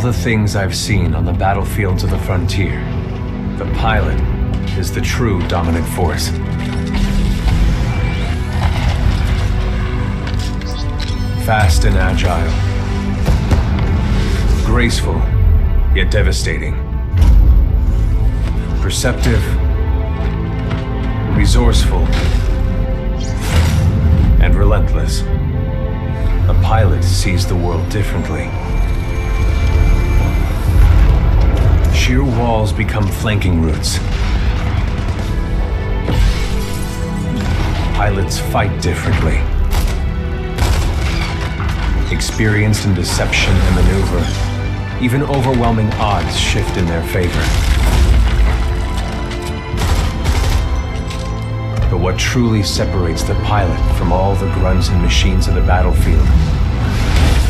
the things I've seen on the battlefields of the frontier, the pilot is the true dominant force. Fast and agile. Graceful, yet devastating. Perceptive, resourceful, and relentless. A pilot sees the world differently. Sheer walls become flanking routes. Pilots fight differently. Experienced in deception and maneuver, even overwhelming odds shift in their favor. But what truly separates the pilot from all the grunts and machines of the battlefield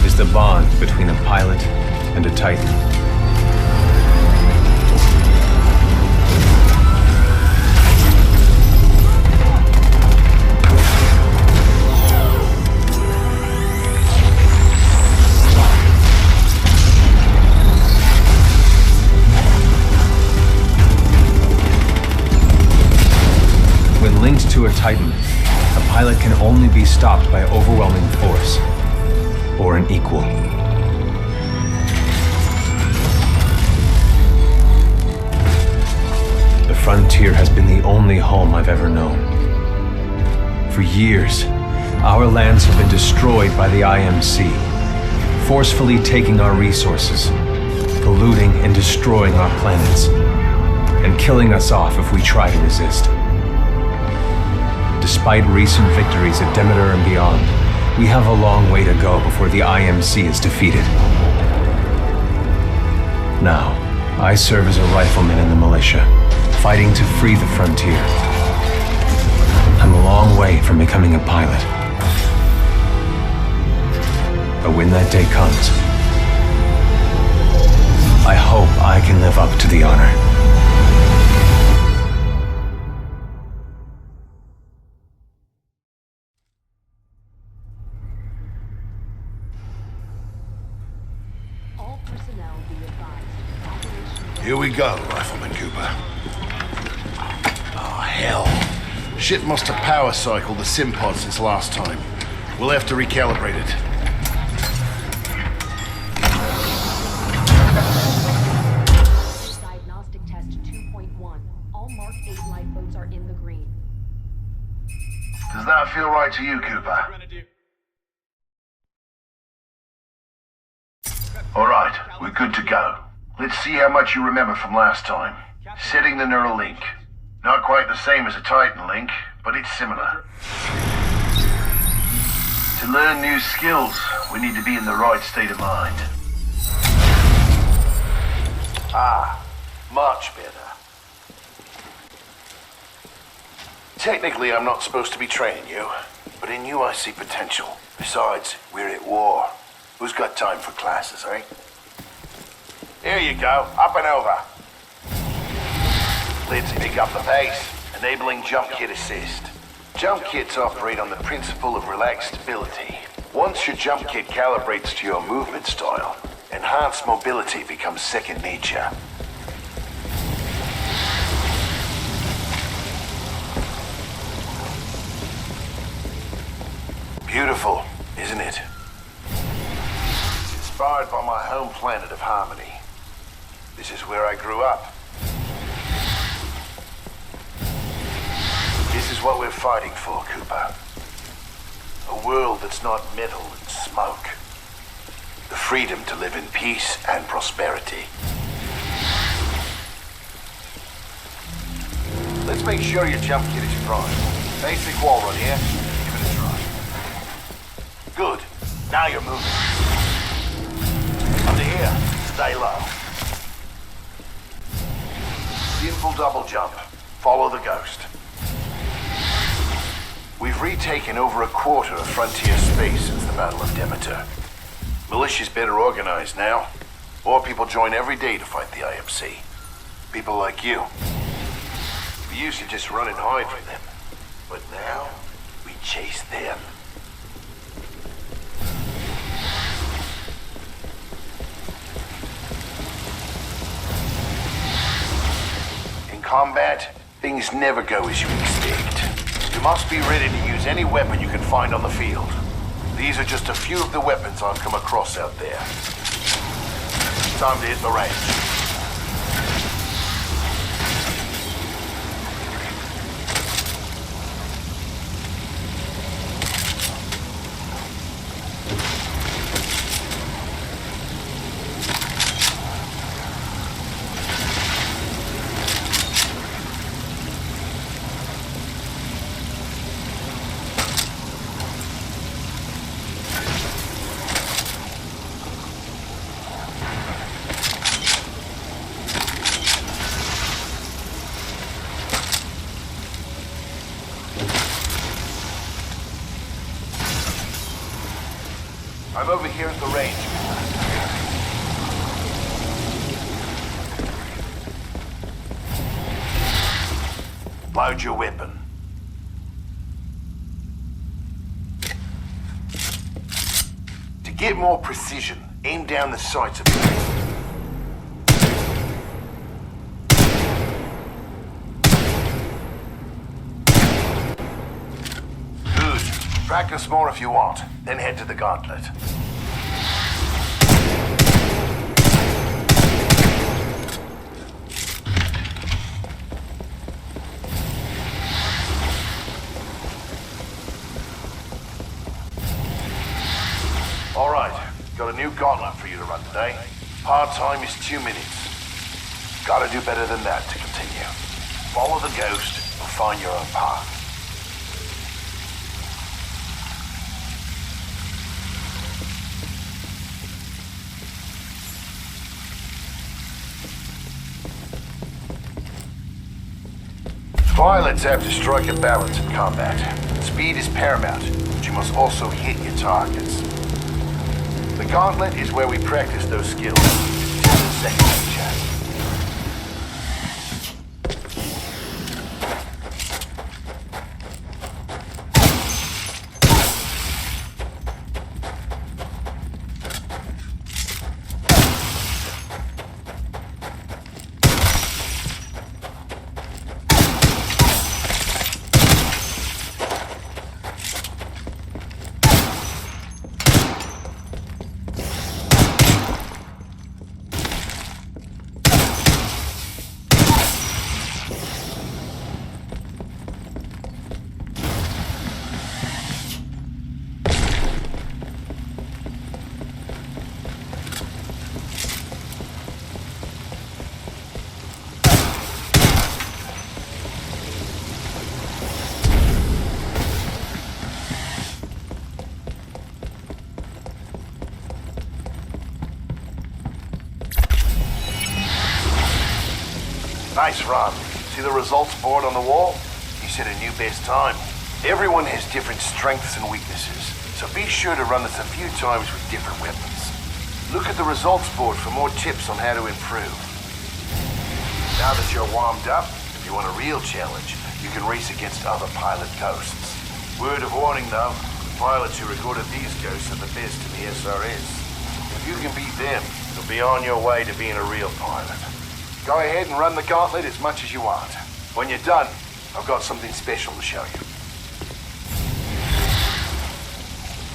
is the bond between a pilot and a Titan. Linked to a Titan, a pilot can only be stopped by overwhelming force, or an equal. The frontier has been the only home I've ever known. For years, our lands have been destroyed by the IMC, forcefully taking our resources, polluting and destroying our planets, and killing us off if we try to resist. Despite recent victories at Demeter and beyond, we have a long way to go before the IMC is defeated. Now, I serve as a rifleman in the militia, fighting to free the frontier. I'm a long way from becoming a pilot. But when that day comes, I hope I can live up to the honor. Here we go, Rifleman Cooper. Oh, hell. Shit must have power cycled the sim pod since last time. We'll have to recalibrate it. Diagnostic test 2.1. All Mark 8 lifeboats are in the green. Does that feel right to you, Cooper? All right, we're good to go. Let's see how much you remember from last time. Setting the neural link. Not quite the same as a Titan link, but it's similar. To learn new skills, we need to be in the right state of mind. Ah, much better. Technically, I'm not supposed to be training you, but in you I see potential. Besides, we're at war. Who's got time for classes, eh? Here you go, up and over. Let's pick up the pace, enabling jump kit assist. Jump kits operate on the principle of relaxed stability. Once your jump kit calibrates to your movement style, enhanced mobility becomes second nature. Beautiful, isn't it? Inspired by my home planet of Harmony. This is where I grew up. This is what we're fighting for, Cooper. A world that's not metal and smoke. The freedom to live in peace and prosperity. Let's make sure your jump kit is primed. Basic wall run here. Give it a try. Good. Now you're moving. Under here. Stay low. Simple double jump. Follow the ghost. We've retaken over a quarter of frontier space since the Battle of Demeter. Militia's better organized now. More people join every day to fight the IMC. People like you. We used to just run and hide from them. But now, we chase them. combat, things never go as you expect. You must be ready to use any weapon you can find on the field. These are just a few of the weapons I've come across out there. Time to hit the range. I'm over here at the range. Load your weapon. To get more precision, aim down the sights of the Good. Practice more if you want, then head to the Gauntlet. Alright, got a new Gauntlet for you to run today. Hard time is 2 minutes. Gotta do better than that to continue. Follow the ghost and find your own path. Pilots have to strike a balance in combat. Speed is paramount, but you must also hit your targets. The Gauntlet is where we practice those skills. Second nature. Nice run. See the results board on the wall? You set a new best time. Everyone has different strengths and weaknesses, so be sure to run this a few times with different weapons. Look at the results board for more tips on how to improve. Now that you're warmed up, if you want a real challenge, you can race against other pilot ghosts. Word of warning though, the pilots who recorded these ghosts are the best in the SRS. If you can beat them, you'll be on your way to being a real pilot. Go ahead and run the Gauntlet as much as you want. When you're done, I've got something special to show you.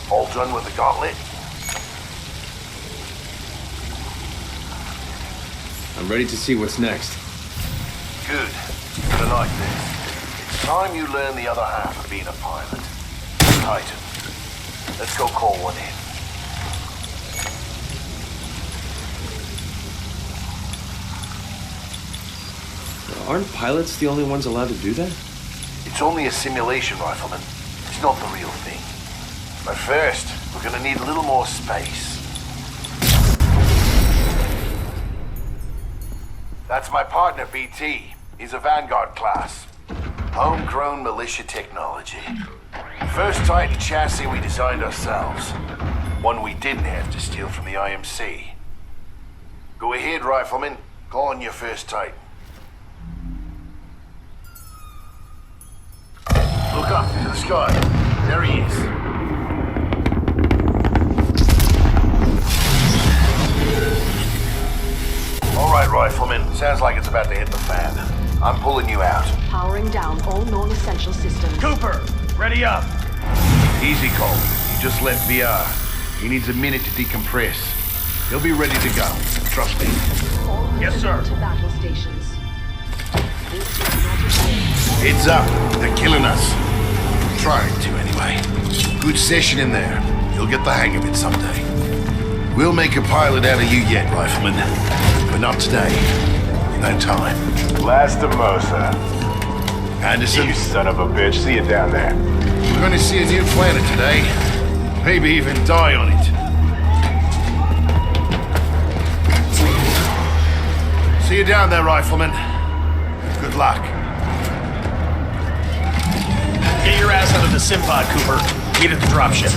All done with the Gauntlet? I'm ready to see what's next. Good. But like this. It's time you learn the other half of being a pilot. Titan. Let's go call one in. Aren't pilots the only ones allowed to do that? It's only a simulation, Rifleman. It's not the real thing. But first, we're gonna need a little more space. That's my partner, BT. He's a Vanguard class. Homegrown militia technology. First Titan chassis we designed ourselves. One we didn't have to steal from the IMC. Go ahead, Rifleman. Call on your first Titan. Look up to the sky. There he is. All right, Rifleman. Sounds like it's about to hit the fan. I'm pulling you out. Powering down all non-essential systems. Cooper, ready up. Easy, Cole. You just left VR. He needs a minute to decompress. He'll be ready to go. Trust me. All Yes, sir. to battle stations. This is not a game. Heads up. They're killing us. Trying to, anyway. Good session in there. You'll get the hang of it someday. We'll make a pilot out of you yet, Rifleman. But not today. No time. Lastimosa. Anderson, You son of a bitch. See you down there. we're going to see a new planet today. Maybe even die on it. See you down there, Rifleman. Good luck. Get your ass out of the sim pod, Cooper. Meet at the dropship.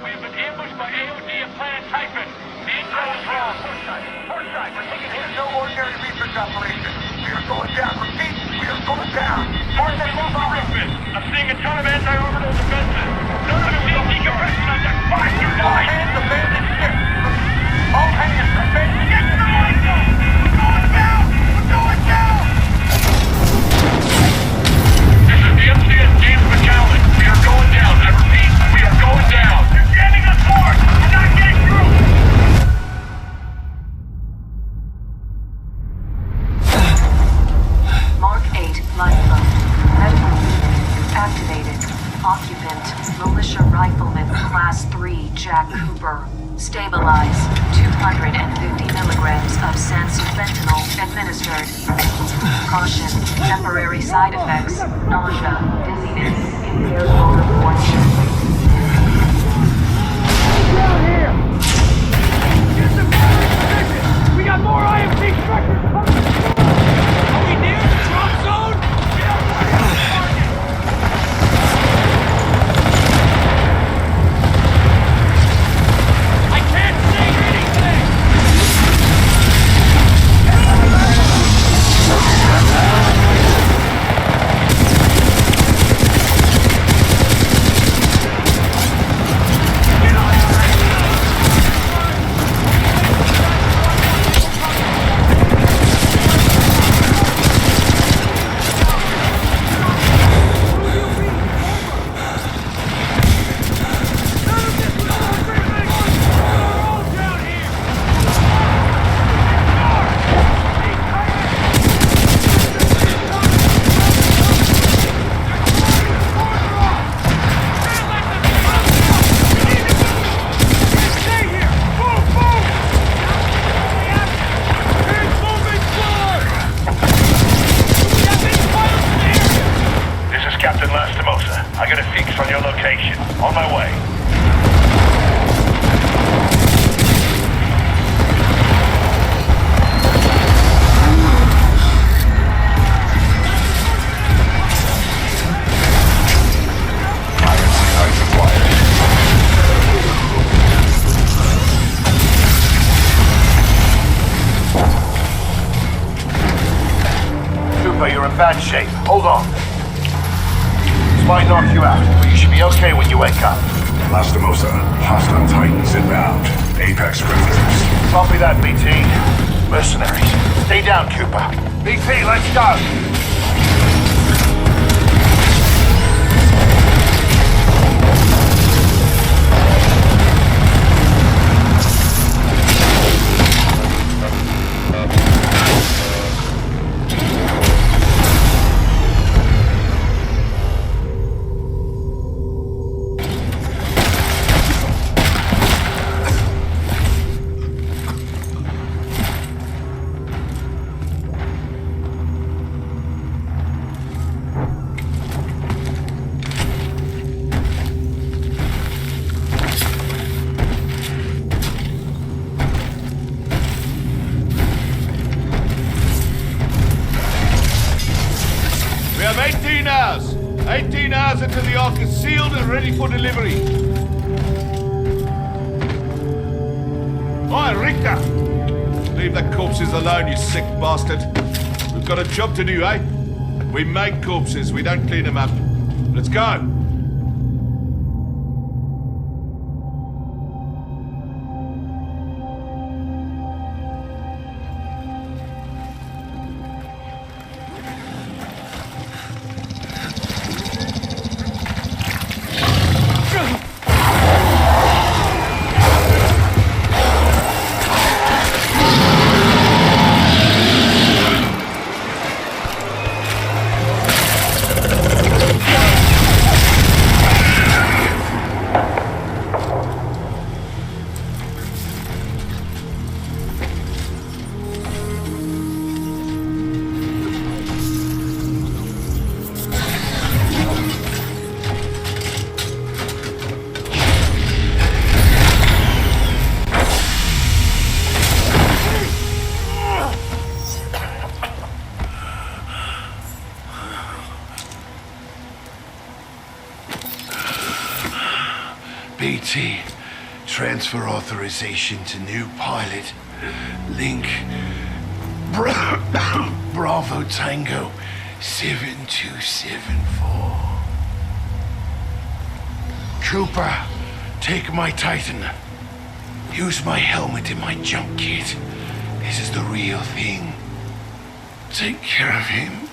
We have been ambushed by AOD of Planet Typhon. Wrong. Portside. We're no ordinary research operation. We are going down. Repeat, we are going down. Portside, I'm seeing a ton of anti-orbital defenses. None of them need decompression on deck. Fine, you die. All hands abandon ship. All hands abandon. Get to the light zone. We're going down. We're going down. This is the MCS James McAllen. We are going down. I repeat, we are going down. You're jamming us hard. We're not getting through. Mark 8 lifeboat. Medical unit activated. Occupant, militia rifleman, class 3, Jack Cooper. Stabilize. 250 milligrams of fentanyl administered. Caution. Temporary side effects. Nausea, dizziness, impaired motor coordination. Down here! Get the fire position! We got more IMC structures coming! Are we near the drop zone? Yeah, we're on the target! I can't see anything! I got a fix on your location. On my way. Cooper, you're in bad shape. Hold on. This might knock you out, but you should be okay when you wake up. Lastimosa, hostile Titans inbound. Apex predators. Copy that, BT. Mercenaries. Stay down, Cooper. BT, let's go! 18 hours. 18 hours until the Ark is sealed and ready for delivery. Oi, Richter! Leave the corpses alone, you sick bastard. We've got a job to do, eh? We make corpses, we don't clean them up. Let's go! BT, transfer authorization to new pilot. Link, Bravo Tango 7274. Cooper, take my Titan. Use my helmet and my jump kit. This is the real thing. Take care of him.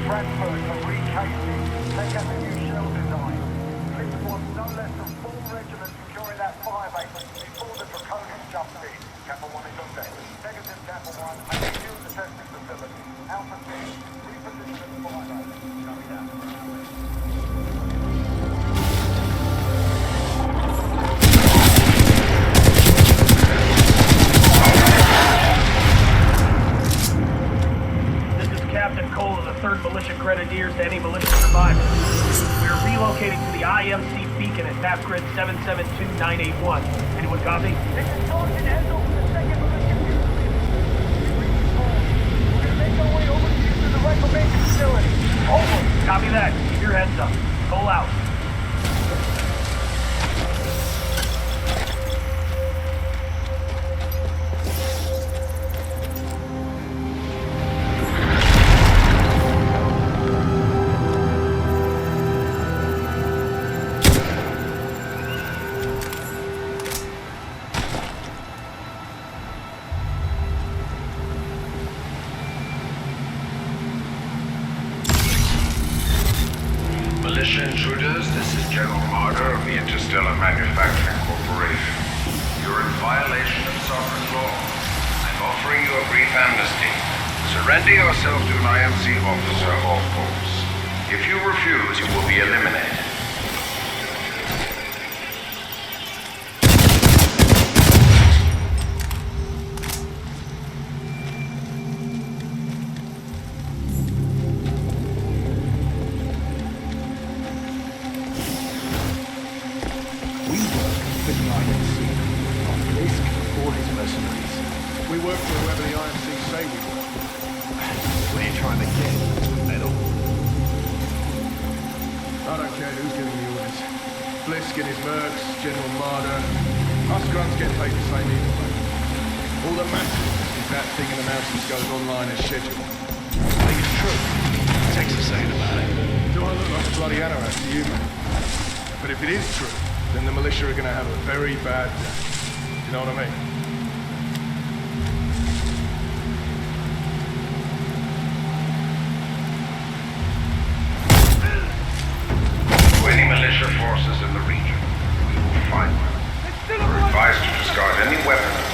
Transferred for recasing. Take out the new shell design. This was no less than 4 regiments securing that fire base before the Draconian jumped in. Kappa 1 is on deck. Negative Kappa 1, I secure the testing facility. Alpha team, reposition at the fire base. Copy that. Captain Cole of the 3rd Militia Grenadiers to any militia survivors. We are relocating to the IMC beacon at map grid 772981. Anyone copy? This is Sergeant Hessel from the 2nd Militia Unit. We're going to make our way over to you to the reclamation facility. Over. Copy that. Keep your heads up. Cole out. Militia intruders manufacturing corporation. You're in violation of sovereign law. I'm offering you a brief amnesty. Surrender yourself to an IMC officer or force. If you refuse, you will be eliminated. We work for whoever the IMC say we work. What are you trying to get? Medal? I don't care who's giving the orders. Blisk and his mercs, General Marder. Us grunts get paid the same either way. All that matters is that thing in the mountains goes online as scheduled. I think it's true. Texas saying about it. Do I look like a bloody anorak to you, man? But if it is true, then the militia are gonna have a very bad day. You know what I mean? Any militia forces in the region, we will find them. We're advised to discard any weapons.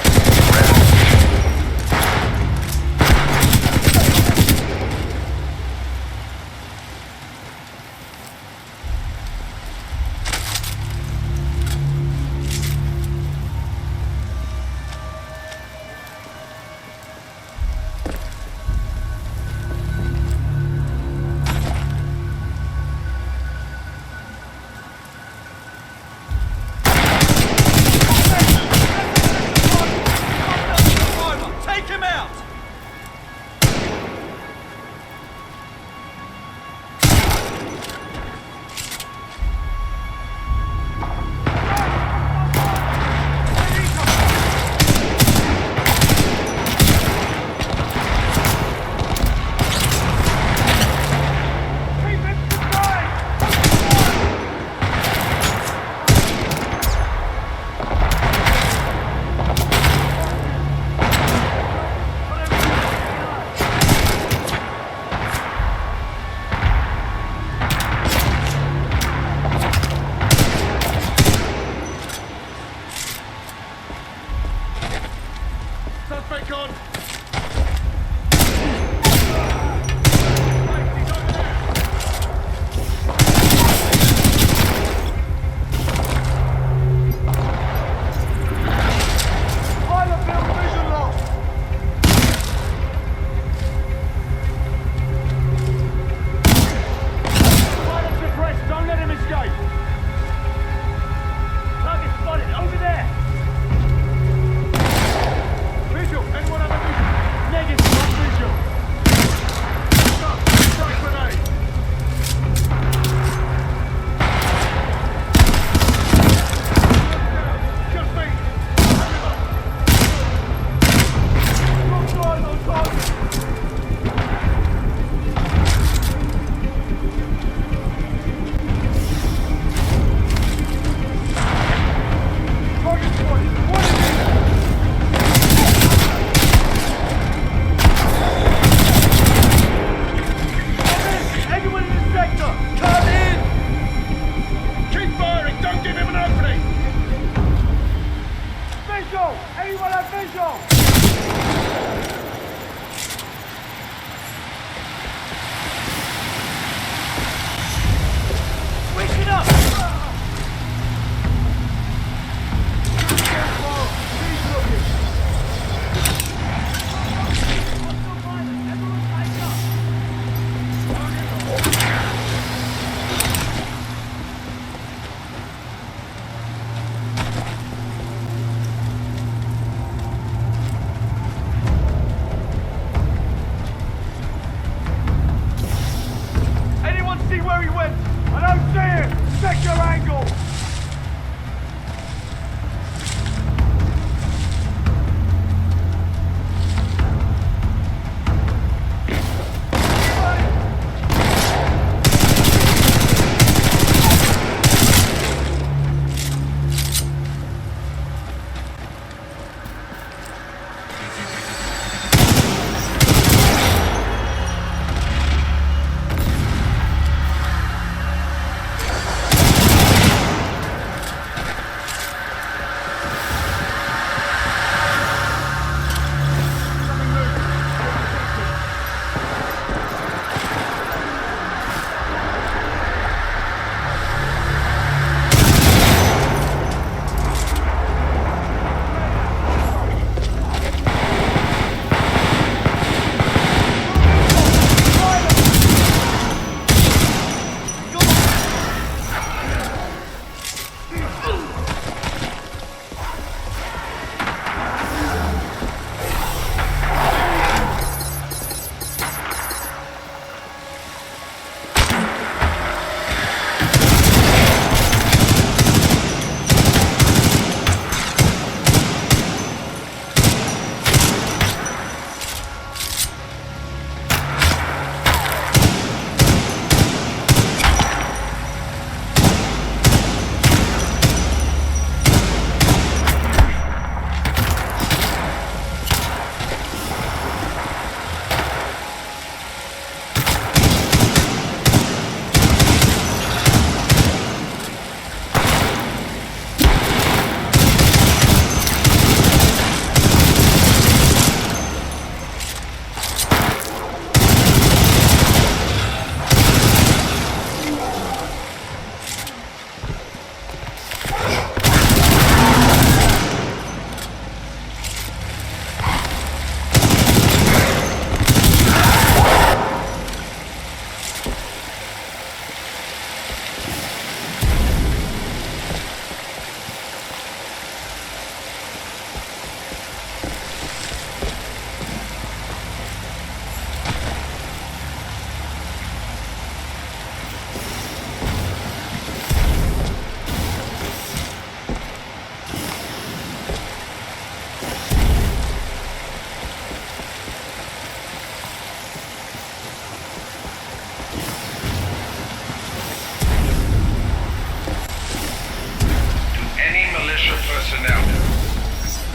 personnel.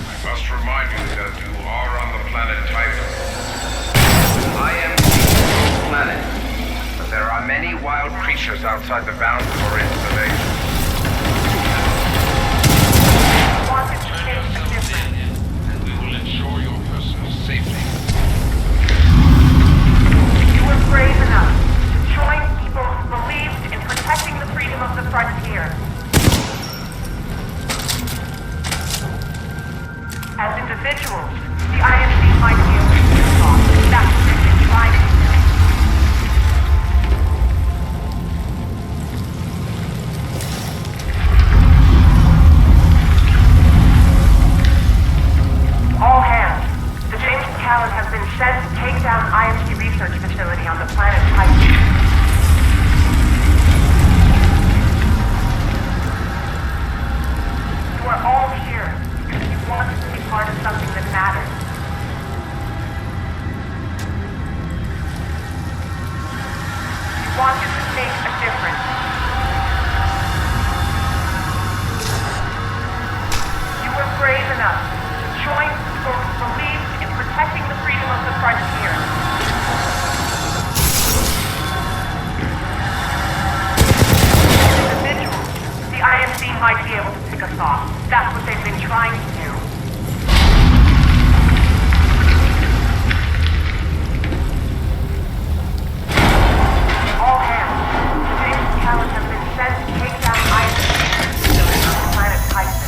I must remind you that you are on the planet Titan. I am the planet, but there are many wild creatures outside the bounds of our installation. Wanted to change the difference. And we will ensure your personal safety. You were brave enough to join people who believed in protecting the freedom of the frontier. As individuals, the IMC might be able to do wrong. That's what they've been trying to do. All hands. The James Callan has been sent to take down IMC research facility on the planet Titan. You are all here because you wanted to be part of something that matters. You wanted to make a difference. You were brave enough to join people who believed in protecting the freedom of the frontier. Individuals, the IMC might be able to pick us off. That's what they've been trying to do. All hands. James Callan has been sent to take down IMC facility on the planet Titan.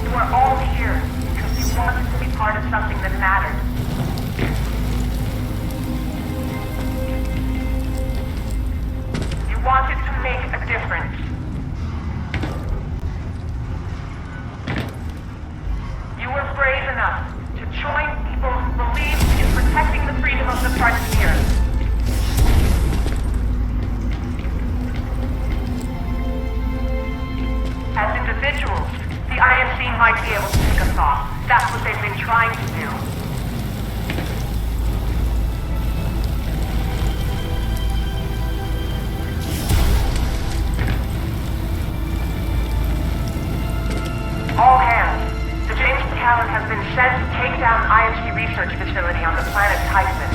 You are all here because you wanted to be part of something that mattered. You wanted to make a difference. You were brave enough to join people who believed in protecting the freedom of the frontier. As individuals, the IMC might be able to pick us off. That's what they've been trying to do. All hands. The James Callan has been sent to take down IMC research facility on the planet Titan.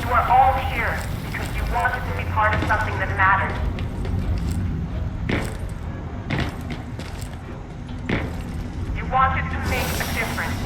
You are all here because you wanted to be part of something that matters. You wanted to make a difference.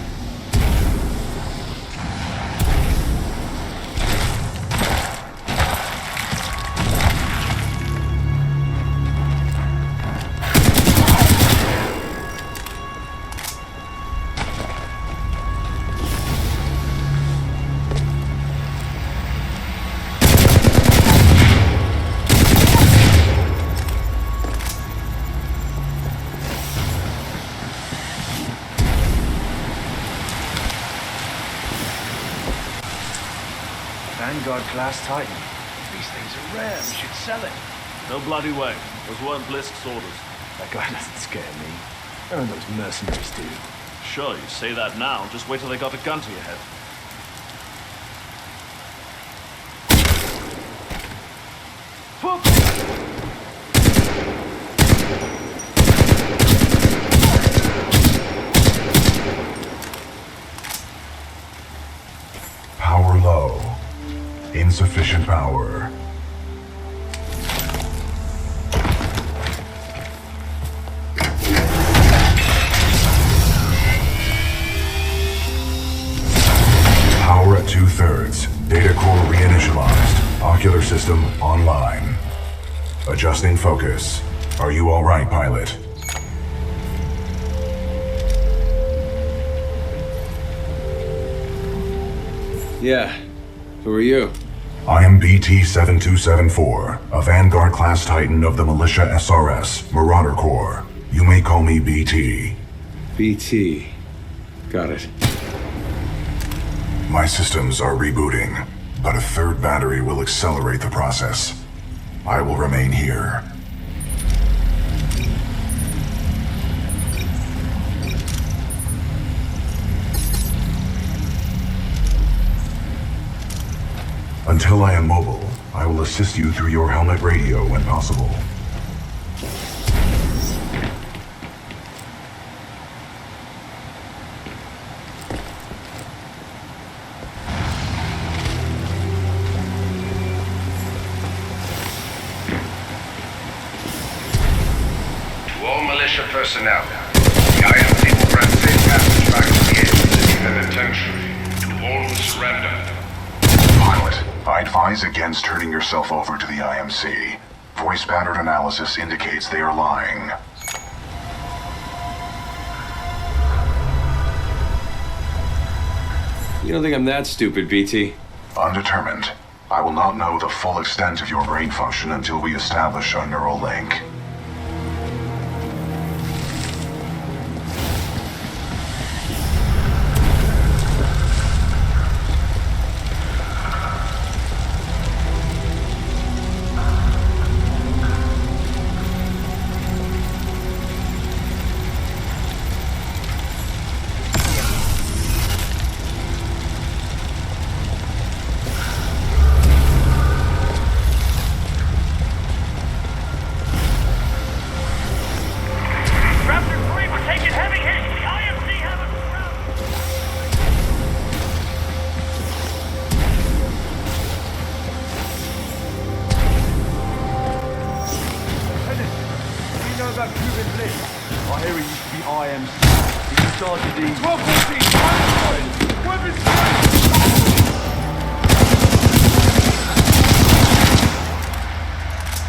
Vanguard-class Titan. These things are rare. We should sell it. No bloody way. Those weren't Blisk's orders. That guy doesn't scare me. None of those mercenaries do. Sure, you say that now. Just wait till they got a gun to your head. Whoop! Power low. Insufficient power. Power at 2/3. Data core reinitialized. Ocular system online. Adjusting focus. Are you all right, pilot? Yeah. Who are you? I am BT-7274, a Vanguard-class Titan of the Militia SRS, Marauder Corps. You may call me BT. BT. Got it. My systems are rebooting, but a third battery will accelerate the process. I will remain here. Until I am mobile, I will assist you through your helmet radio when possible. To all militia personnel, the IMC will grant safe passage back to the edge of the penitentiary to all who surrender. Pilot, I advise against turning yourself over to the IMC. Voice pattern analysis indicates they are lying. You don't think I'm that stupid, BT? Undetermined. I will not know the full extent of your brain function until we establish a neural link.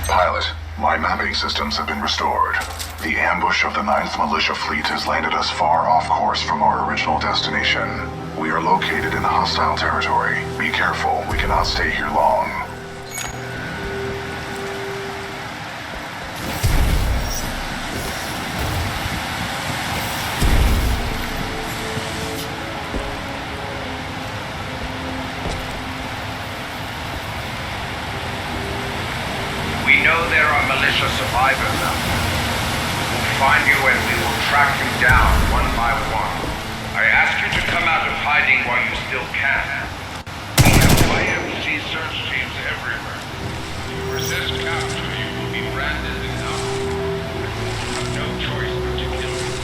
Pilot, my mapping systems have been restored. The ambush of the 9th Militia Fleet has landed us far off course from our original destination. We are located in hostile territory. Be careful, we cannot stay here long. We know there are militia survivors out there. We will find you and we will track you down one by one. I ask you to come out of hiding while you still can. We have IMC search teams everywhere. If you resist capture, you will be branded as outlaw. You have no choice but to kill you.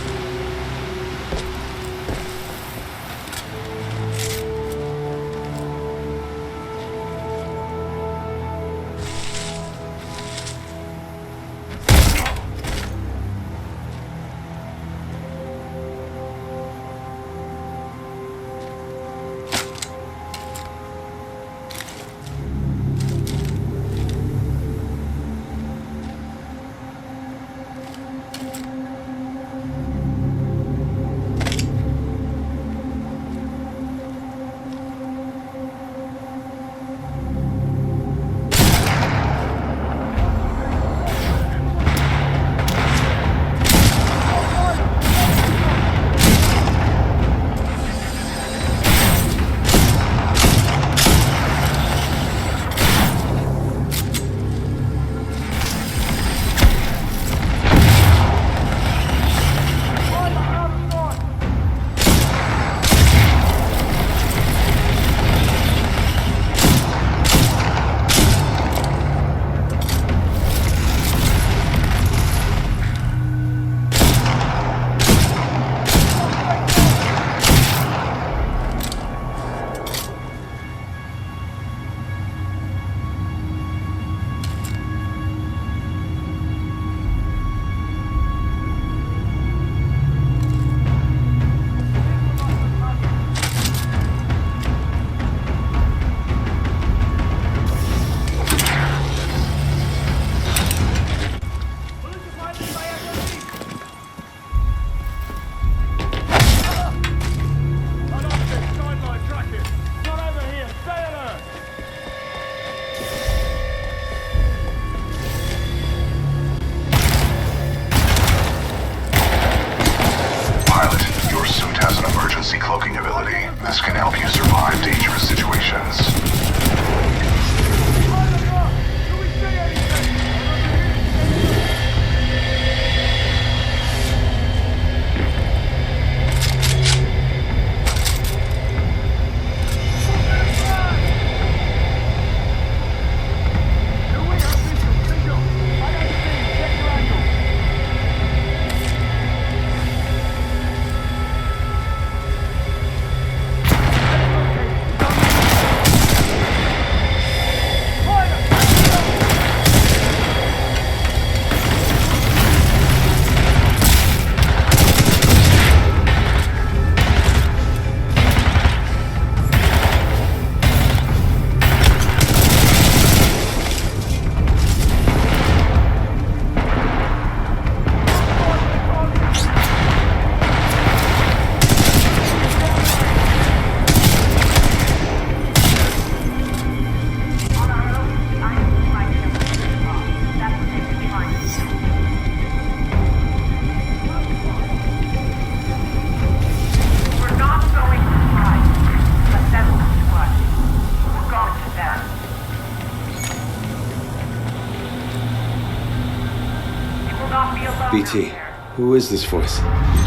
BT, who is this voice?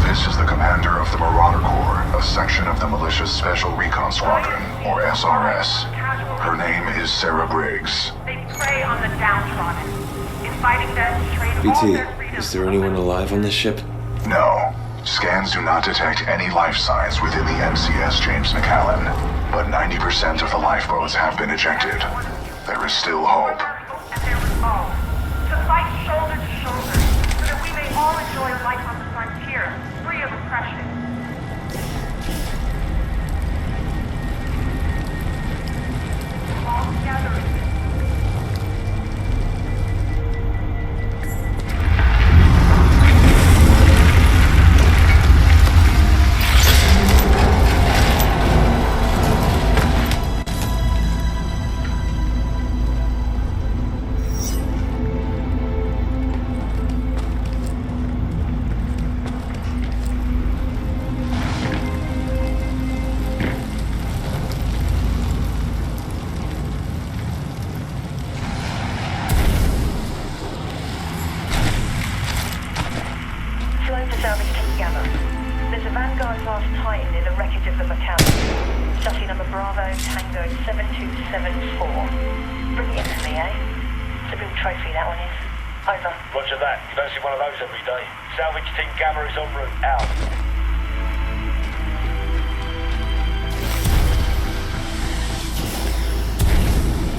This is the commander of the Marauder Corps, a section of the militia's Special Recon Squadron, or SRS. Her name is Sarah Briggs. They prey on the downtrodden, inviting them to trade all BT, their freedom. is there anyone alive on this ship? No. Scans do not detect any life signs within the NCS James McAllen, but 90% of the lifeboats have been ejected. There is still hope. And their resolve to fight shoulder to shoulder, so that we may all enjoy life on the frontier, free of oppression. All together. There's a Vanguard-class Titan in the wreckage of the McAllen. Chassis number Bravo Tango 7274. Bring it in to me, eh? It's a real trophy, that one is. Over. Roger that. You don't see one of those every day. Salvage team Gamma is en route. Out.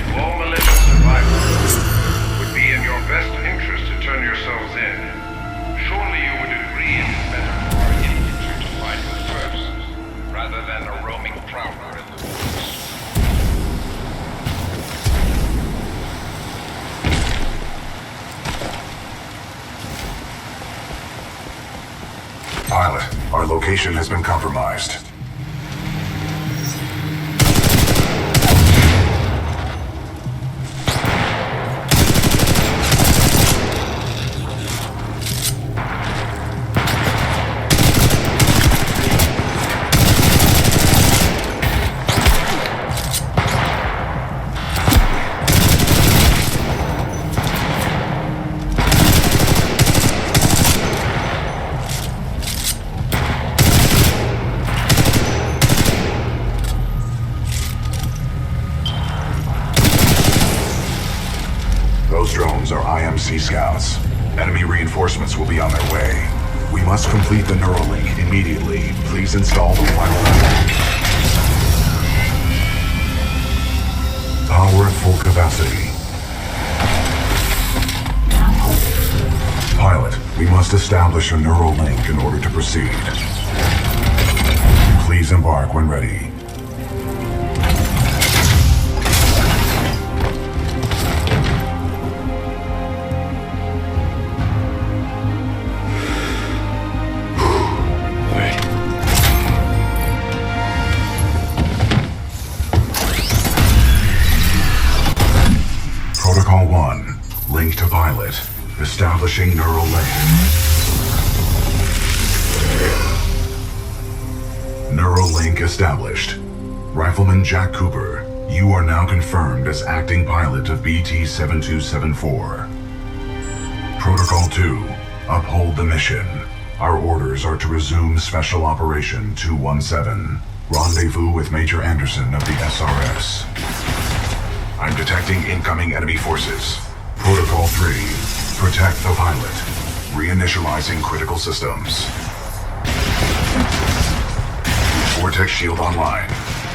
To all militia survivors, it would be in your best interest to turn yourselves in. Surely you would agree it is better for our infantry to fight with first, rather than a roaming prowler in the woods. Pilot, our location has been compromised. Those drones are IMC scouts. Enemy reinforcements will be on their way. We must complete the Neuralink immediately. Please install the final power at full capacity. Pilot, we must establish a Neuralink in order to proceed. Please embark when ready. Protocol 1, link to pilot. Establishing neural link. Neural link established. Rifleman Jack Cooper, you are now confirmed as acting pilot of BT-7274. Protocol 2, uphold the mission. Our orders are to resume Special Operation 217. Rendezvous with Major Anderson of the SRS. I'm detecting incoming enemy forces. Protocol 3, protect the pilot. Reinitializing critical systems. Vortex shield online.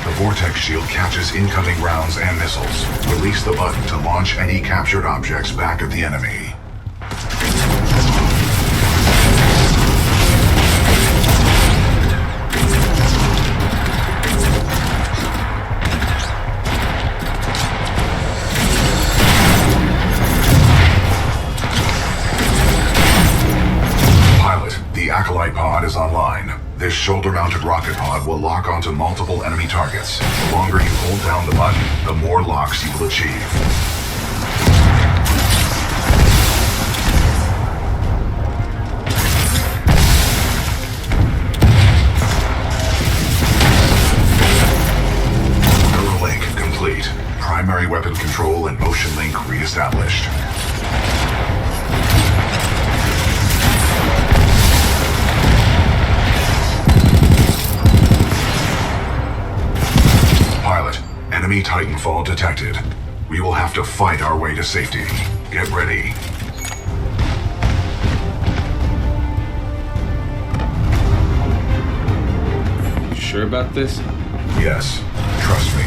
The Vortex shield catches incoming rounds and missiles. Release the button to launch any captured objects back at the enemy. The Acolyte pod is online. This shoulder-mounted rocket pod will lock onto multiple enemy targets. The longer you hold down the button, the more locks you will achieve. Neuralink complete. Primary weapon control and motion link re-established. Enemy Titanfall detected. We will have to fight our way to safety. Get ready. You sure about this? Yes, trust me.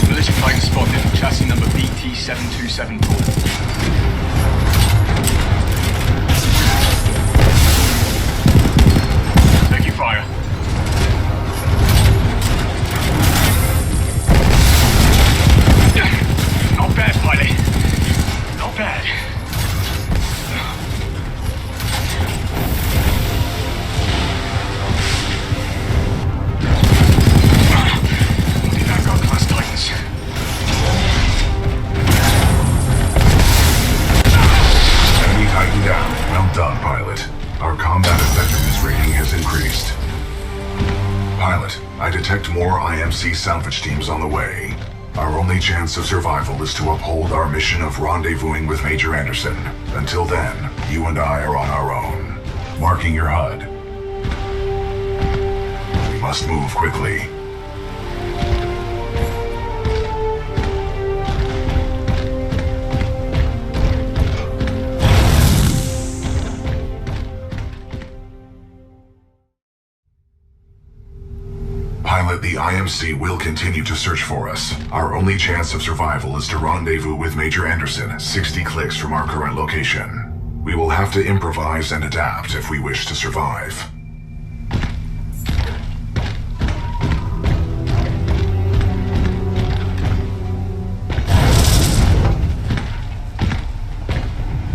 Militia plane spotted. Chassis number BT-7274. Taking fire. Not bad, pilot. Not bad. Vanguard class Titans. Enemy Titan down. Well done, pilot. Our combat effectiveness rating has increased. Pilot, I detect more IMC salvage teams on the way. Our only chance of survival is to uphold our mission of rendezvousing with Major Anderson. Until then, you and I are on our own. Marking your HUD. We must move quickly. Pilot, the IMC will continue to search for us. Our only chance of survival is to rendezvous with Major Anderson, 60 clicks from our current location. We will have to improvise and adapt if we wish to survive.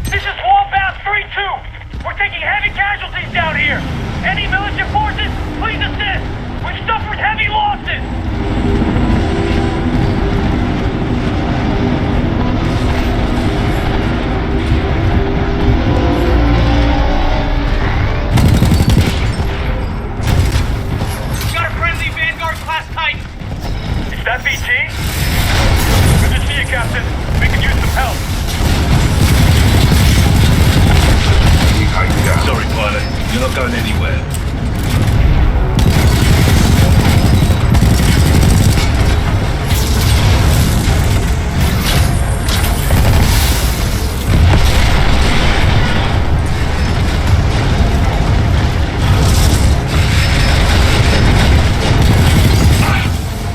This is Wallbound 3-2. We're taking heavy casualties down here. Any militia forces, please assist. We've suffered heavy losses. Got a friendly Vanguard class Titan. Is that BT? Good to see you, Captain. We could use some help. Enemy Titan down. Sorry, pilot. You're not going anywhere.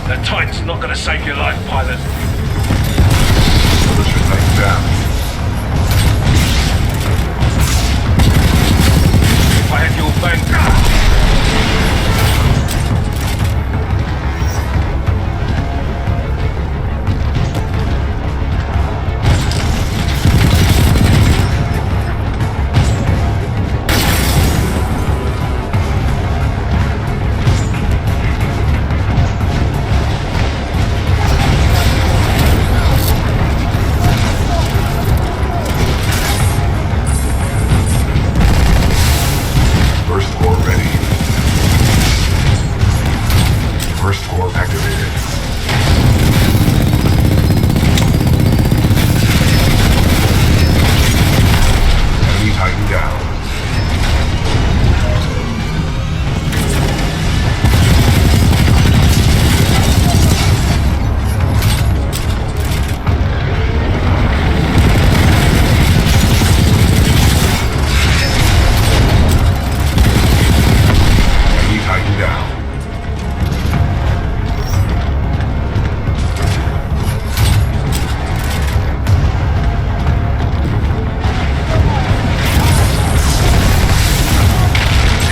That Titan's not gonna save your life, pilot. Militia Titan down. If I had your bank... First core ready. First core activated. Enemy Titan down. Enemy Titan down.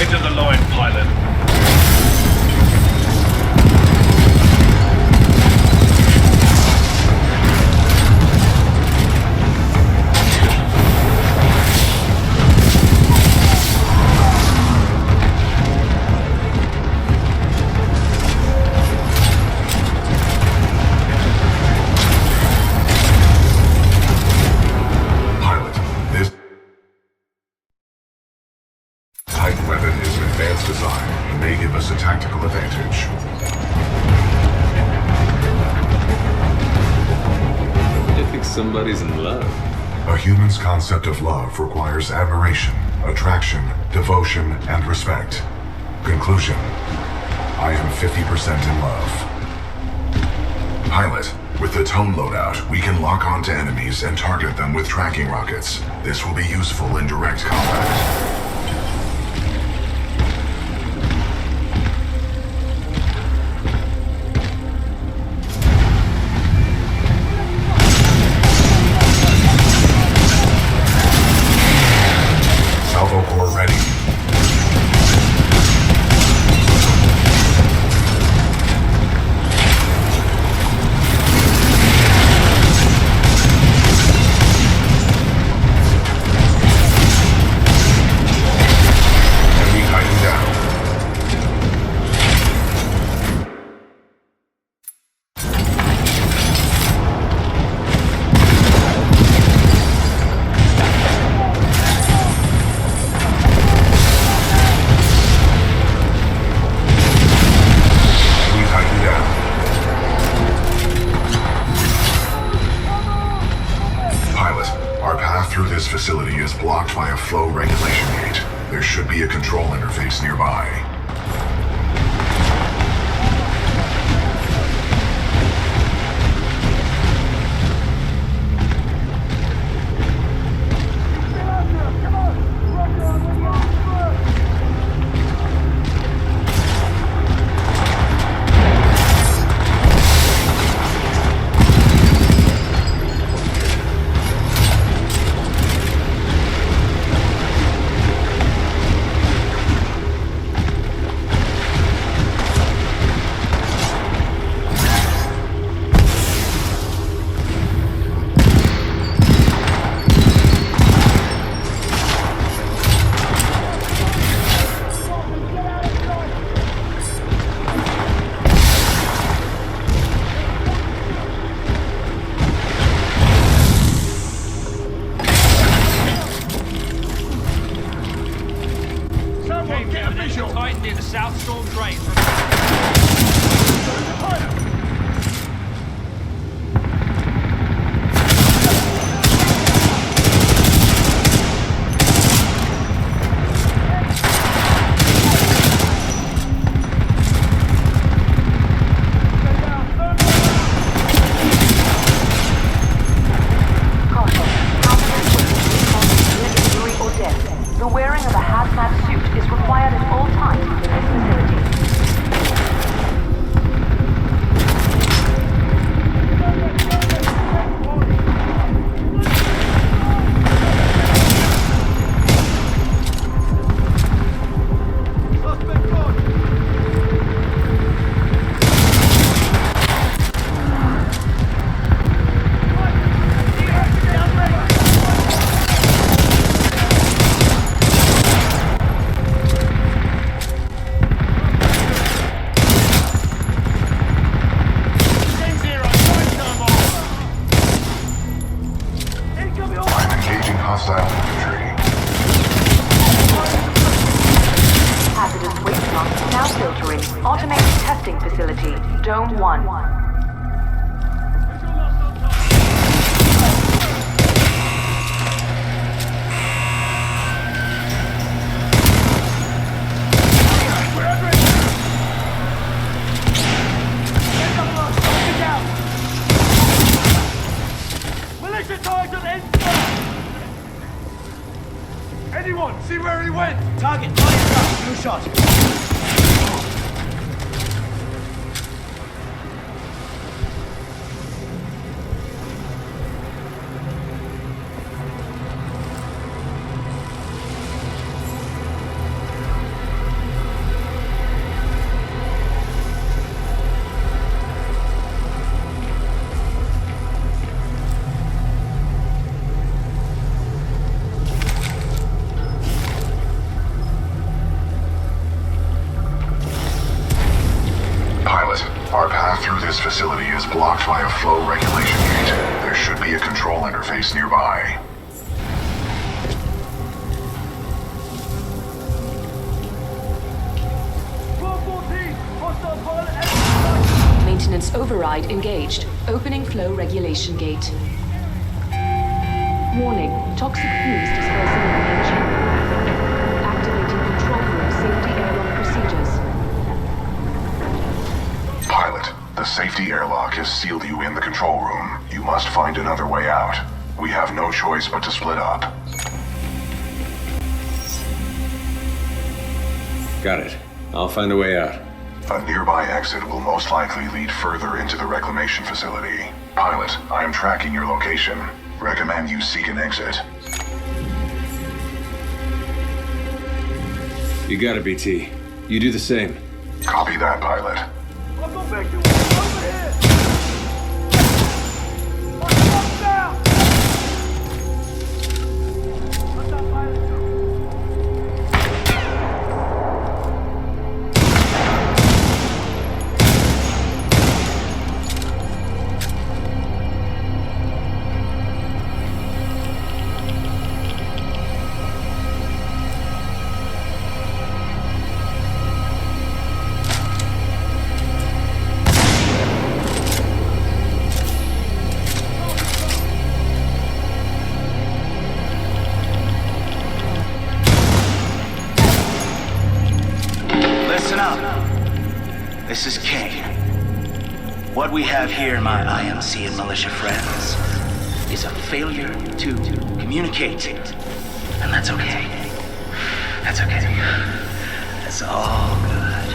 Into the line, pilot. Pilot, this Titan weapon is an advanced design and may give us a tactical advantage. I think somebody's in love. A human's concept of love requires admiration, attraction, devotion, and respect. Conclusion. I am 50% in love. Pilot, with the tone loadout, we can lock onto enemies and target them with tracking rockets. This will be useful in direct combat. Salvo core ready. Facility is blocked by a flow regulation gate. There should be a control interface nearby. Titan near the South Storm Drain. The wearing of a hazmat suit is required at all times within this facility. Hostile infantry. Hazardous waste rock now filtering. Automated testing facility. Dome 1. Anyone, see where he went? Target, blue shot. Our path through this facility is blocked by a flow regulation gate. There should be a control interface nearby. Maintenance override engaged. Opening flow regulation gate. Warning, toxic fumes dispersing in the engine. Activating control room safety airlock procedures. The safety airlock has sealed you in the control room. You must find another way out. We have no choice but to split up. Got it. I'll find a way out. A nearby exit will most likely lead further into the reclamation facility. Pilot, I am tracking your location. Recommend you seek an exit. You got it, BT. You do the same. Copy that, pilot. I'll go back to over here! Watch down! What's up, pilot? This is Kane. What we have here, my IMC and militia friends, is a failure to communicate. And that's okay. That's okay. That's all good.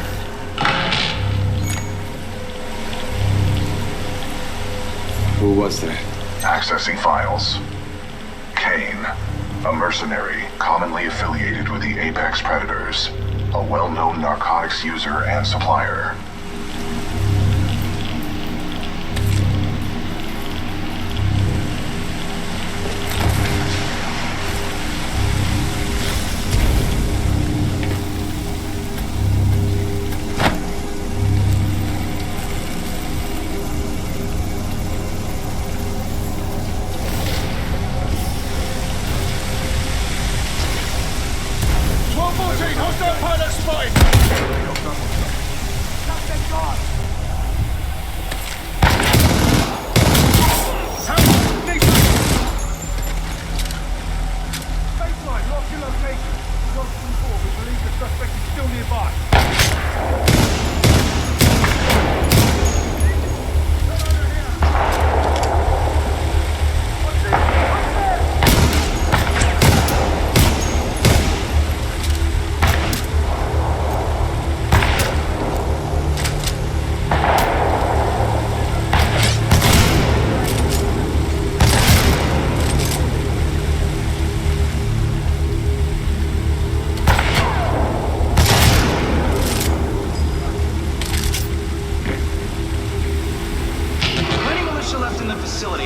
Who was that? Accessing files. Kane, a mercenary commonly affiliated with the Apex Predators, a well-known narcotics user and supplier.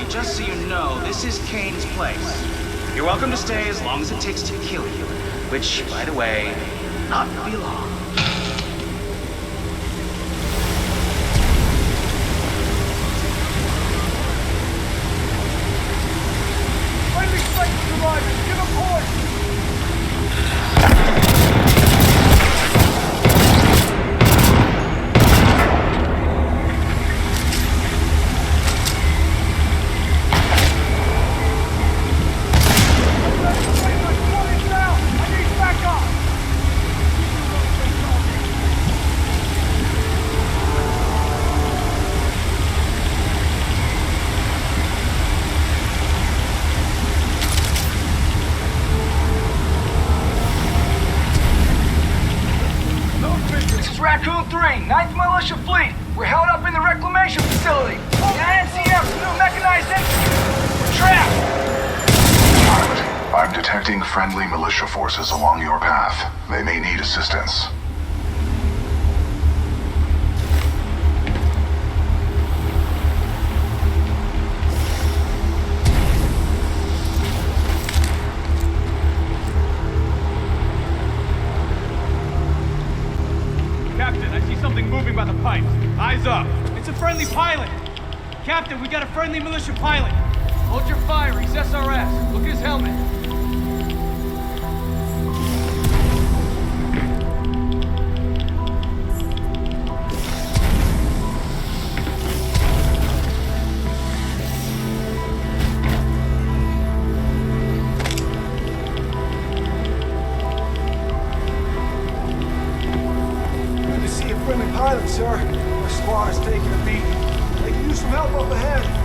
Just so you know, this is Kane's place. You're welcome to stay as long as it takes to kill you. Which, by the way, not be long. Friendly strikers arriving! Give them point! Raccoon 3, 9th Militia Fleet. We're held up in the reclamation facility. The INCF's new mechanized infantry. We're trapped. Pilot, I'm detecting friendly militia forces along your path. They may need assistance. Something moving by the pipes. Eyes up. It's a friendly pilot. Captain, we got a friendly militia pilot. Hold your fire. He's SRS. Look at his helmet. Sir, our squad is taking a beating. They can use some help up ahead.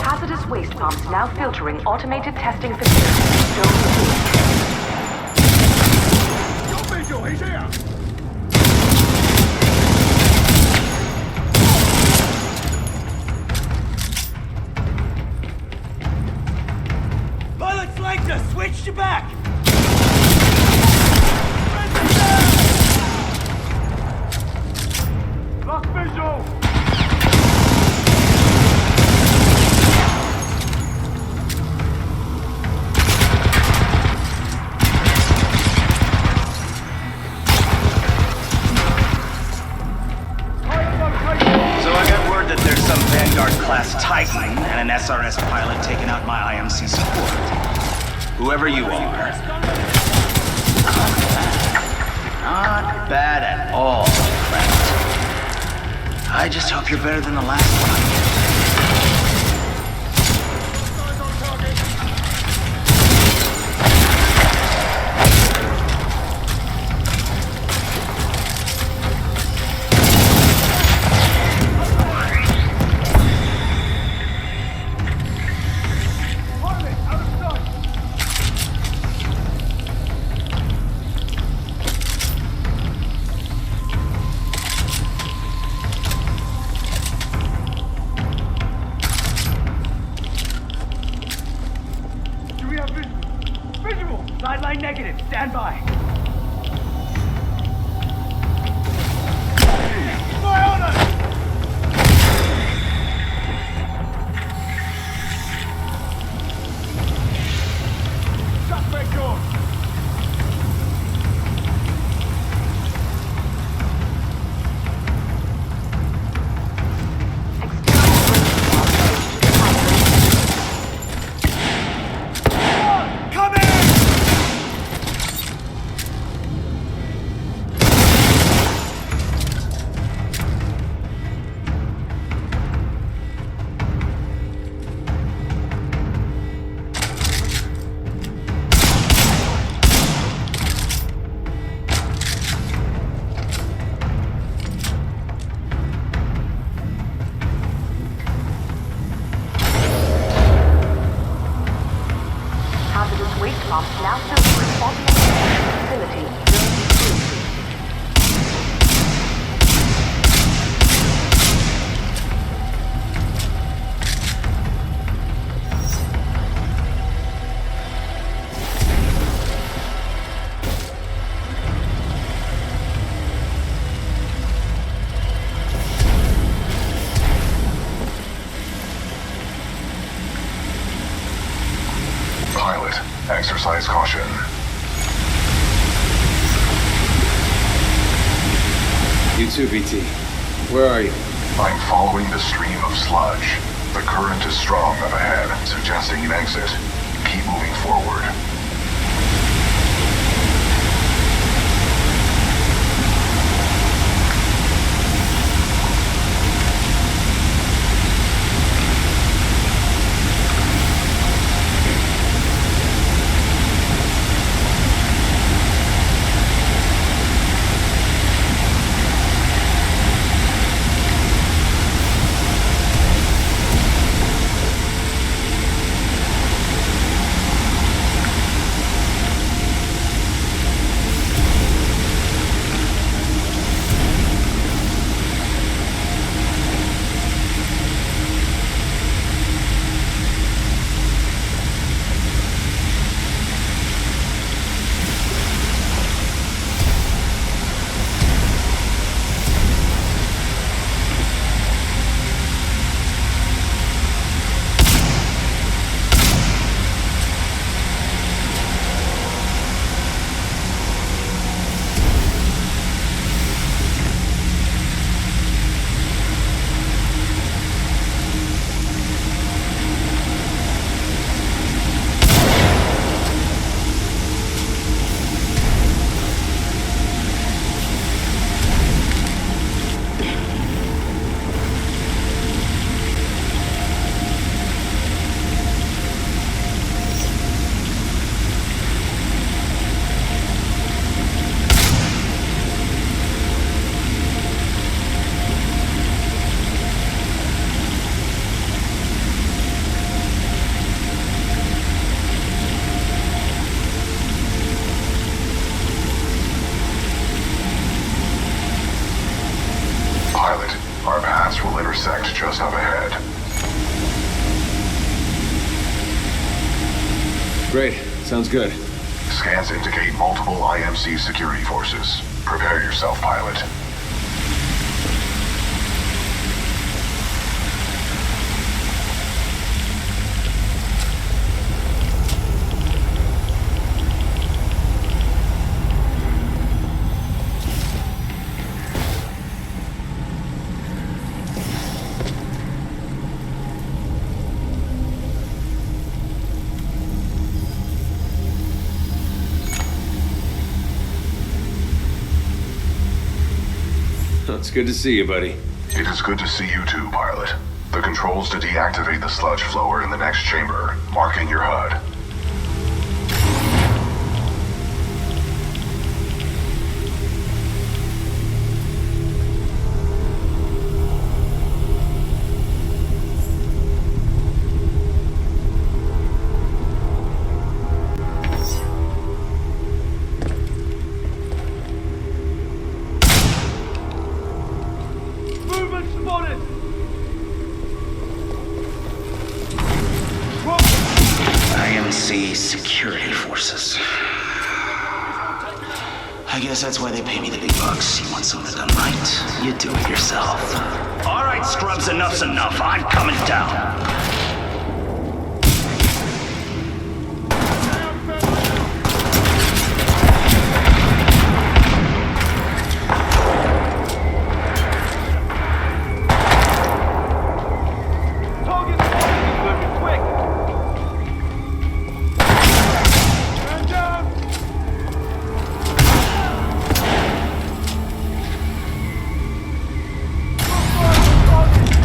Hazardous waste pumps now filtering automated testing facilities. He's here! Pilot flanked us! Switch to back! Lost visual! Class Titan and an SRS pilot taking out my IMC support. Whoever you are. Not bad at all, friend. I just hope you're better than the last one. Line negative. Stand by. Fire on us! Suspect gone. Come in! Hazardous waste pumps now filtering automated facility. Pilot, exercise caution. You too, BT. Where are you? I'm following the stream of sludge. The current is strong up ahead, suggesting an exit. Keep moving forward. Our paths will intersect just up ahead. Great. Sounds good. Scans indicate multiple IMC security forces. Prepare yourself, pilot. It's good to see you, buddy. It is good to see you too, pilot. The controls to deactivate the sludge flow are in the next chamber, marking your HUD. IMC security forces. I guess that's why they pay me the big bucks. You want something done right? You do it yourself. All right, scrubs, enough's enough. I'm coming down.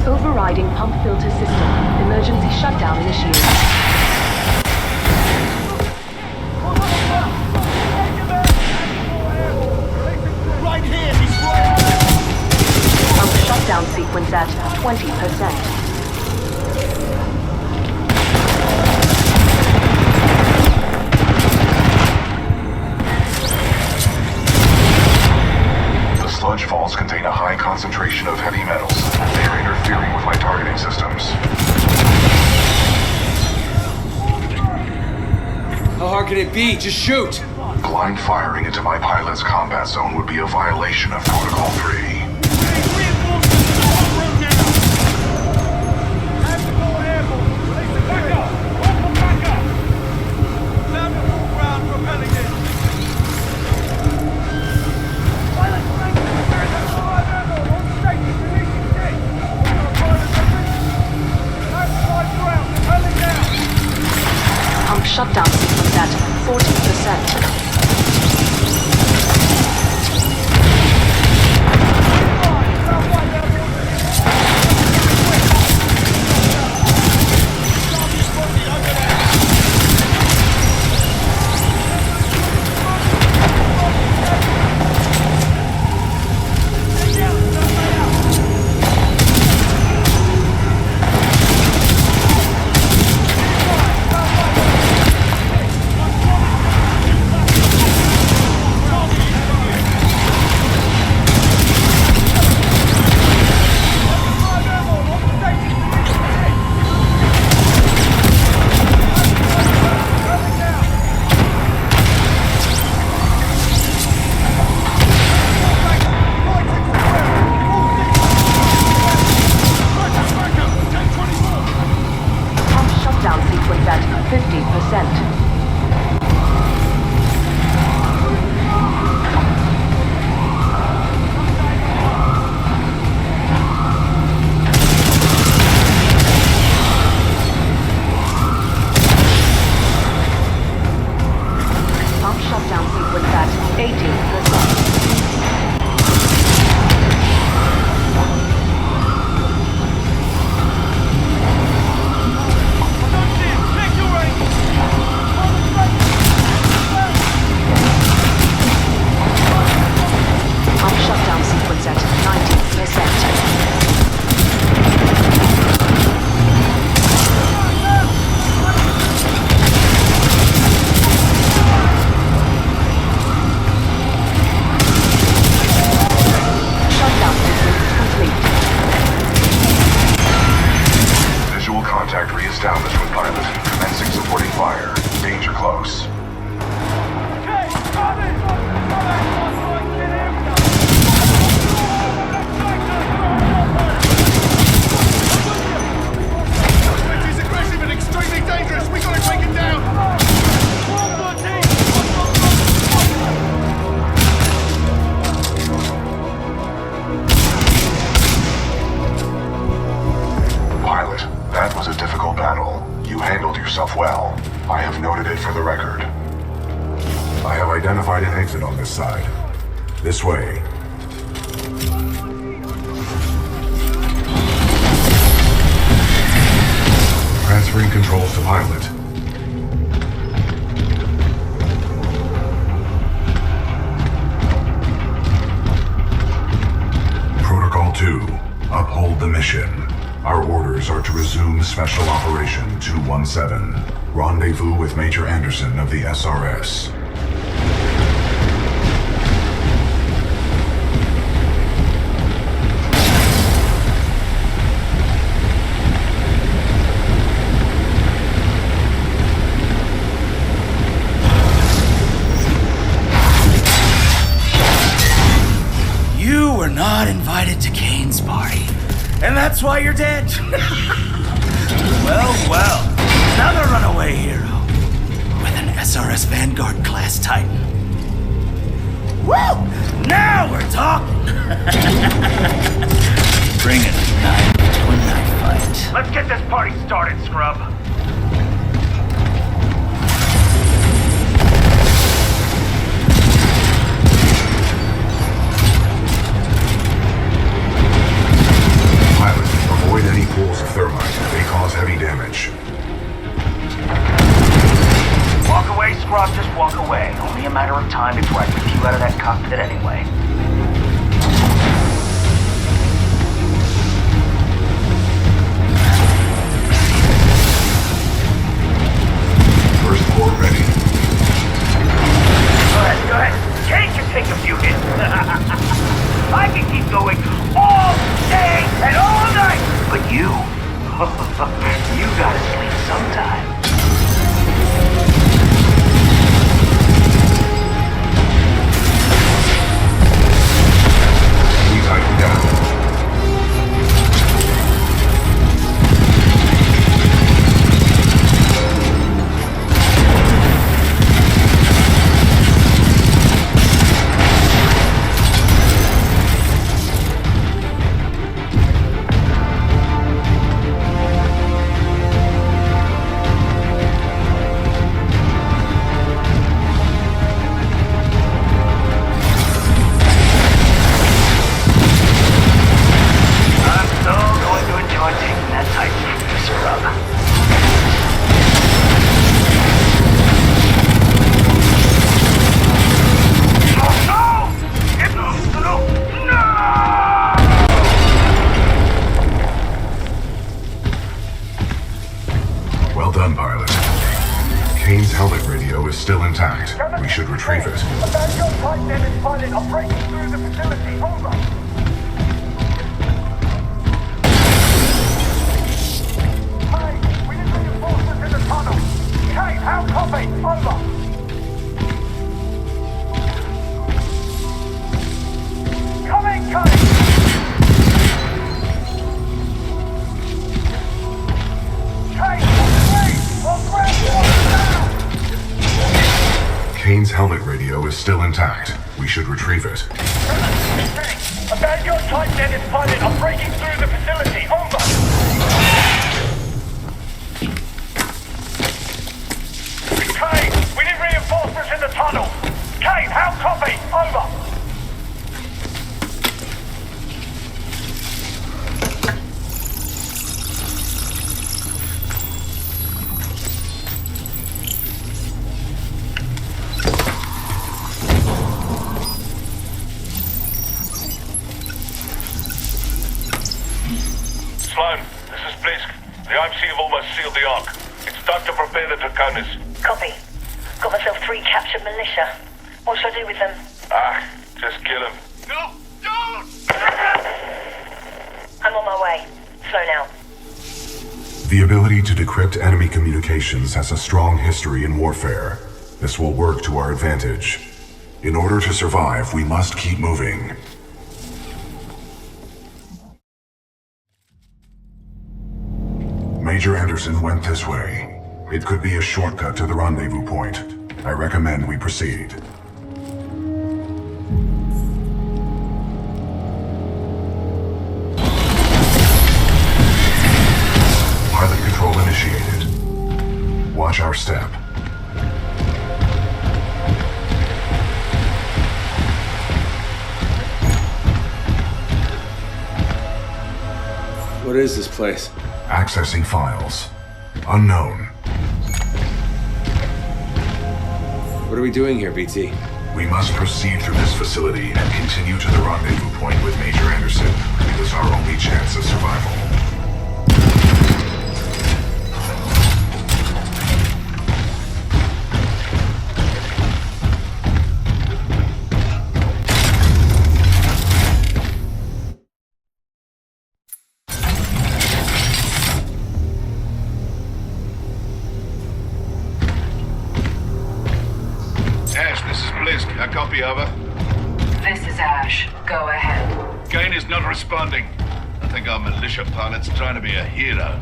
Overriding pump filter system. Emergency shutdown initiated. Right here, he's right. Pump shutdown sequence at 20%. The sludge falls contain a high concentration of heavy metals. They are interfering with my targeting systems. How hard can it be? Just shoot! Blind firing into my pilot's combat zone would be a violation of Protocol 3. Pump shutdown sequence at 40%. Identified an exit on this side. This way. Transferring controls to pilot. Protocol 2. Uphold the mission. Our orders are to resume Special Operation 217. Rendezvous with Major Anderson of the SRS. invited to Kane's party. And that's why you're dead. Well. Another runaway hero. With an SRS Vanguard class Titan. Woo! Now we're talking! Bring it, knife to a knife fight. Let's get this party started, scrub. Pilot, avoid any pools of thermite. They cause heavy damage. Walk away, scrub, just walk away. Only a matter of time before I kick you out of that cockpit anyway. First core ready. Go ahead. Kane can take a few hits. I can keep going all day and all night. But you gotta sleep sometime. We tighten down. Well done, pilot. Kane's helmet radio is still intact. We should retrieve it. Abandon Titan and its pilot are breaking through the facility. Over. Hey, we need reinforcements in the tunnel. Kane, how copy? Over. Come in, Kane! Kane's helmet radio is still intact. We should retrieve it. Abandon Titan and its pilot are breaking through the facility. Over. Kane, we need reinforcements in the tunnel. Kane, how copy? Over. Sloan, this is Blisk. The IMC have almost sealed the Ark. It's time to prepare the Draconis. Copy. Got myself 3 captured militia. What should I do with them? Just kill them. No! Don't! I'm on my way. Slow now. The ability to decrypt enemy communications has a strong history in warfare. This will work to our advantage. In order to survive, we must keep moving. Major Anderson went this way. It could be a shortcut to the rendezvous point. I recommend we proceed. Pilot control initiated. Watch our step. What is this place? Accessing files. Unknown. What are we doing here, BT? We must proceed through this facility and continue to the rendezvous point with Major Anderson. It is our only chance of survival. Ash, this is Blisk. A copy, over. This is Ash. Go ahead. Gain is not responding. I think our militia pilot's trying to be a hero.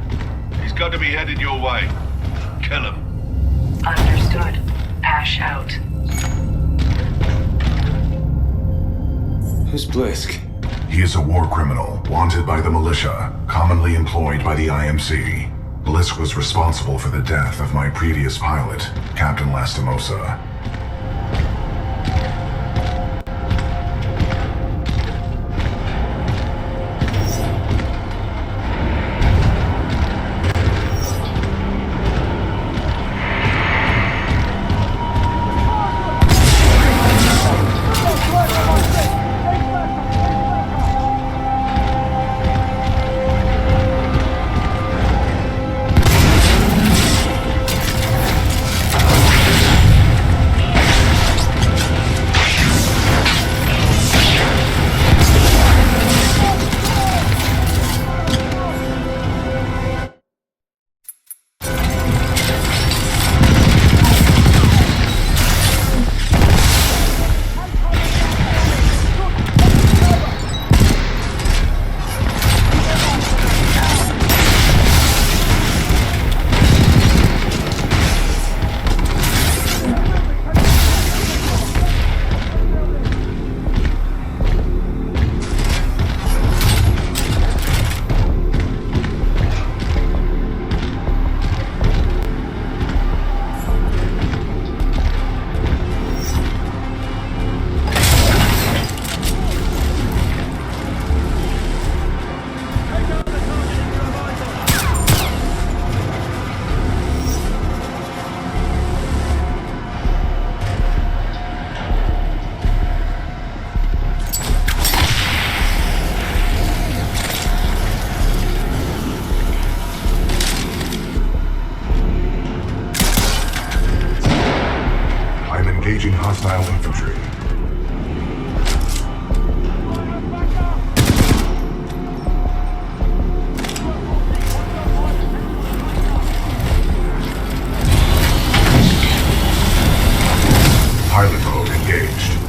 He's got to be headed your way. Kill him. Understood. Ash out. Who's Blisk? He is a war criminal, wanted by the militia, commonly employed by the IMC. Blisk was responsible for the death of my previous pilot, Captain Lastimosa. Engaging hostile infantry. Pilot mode engaged.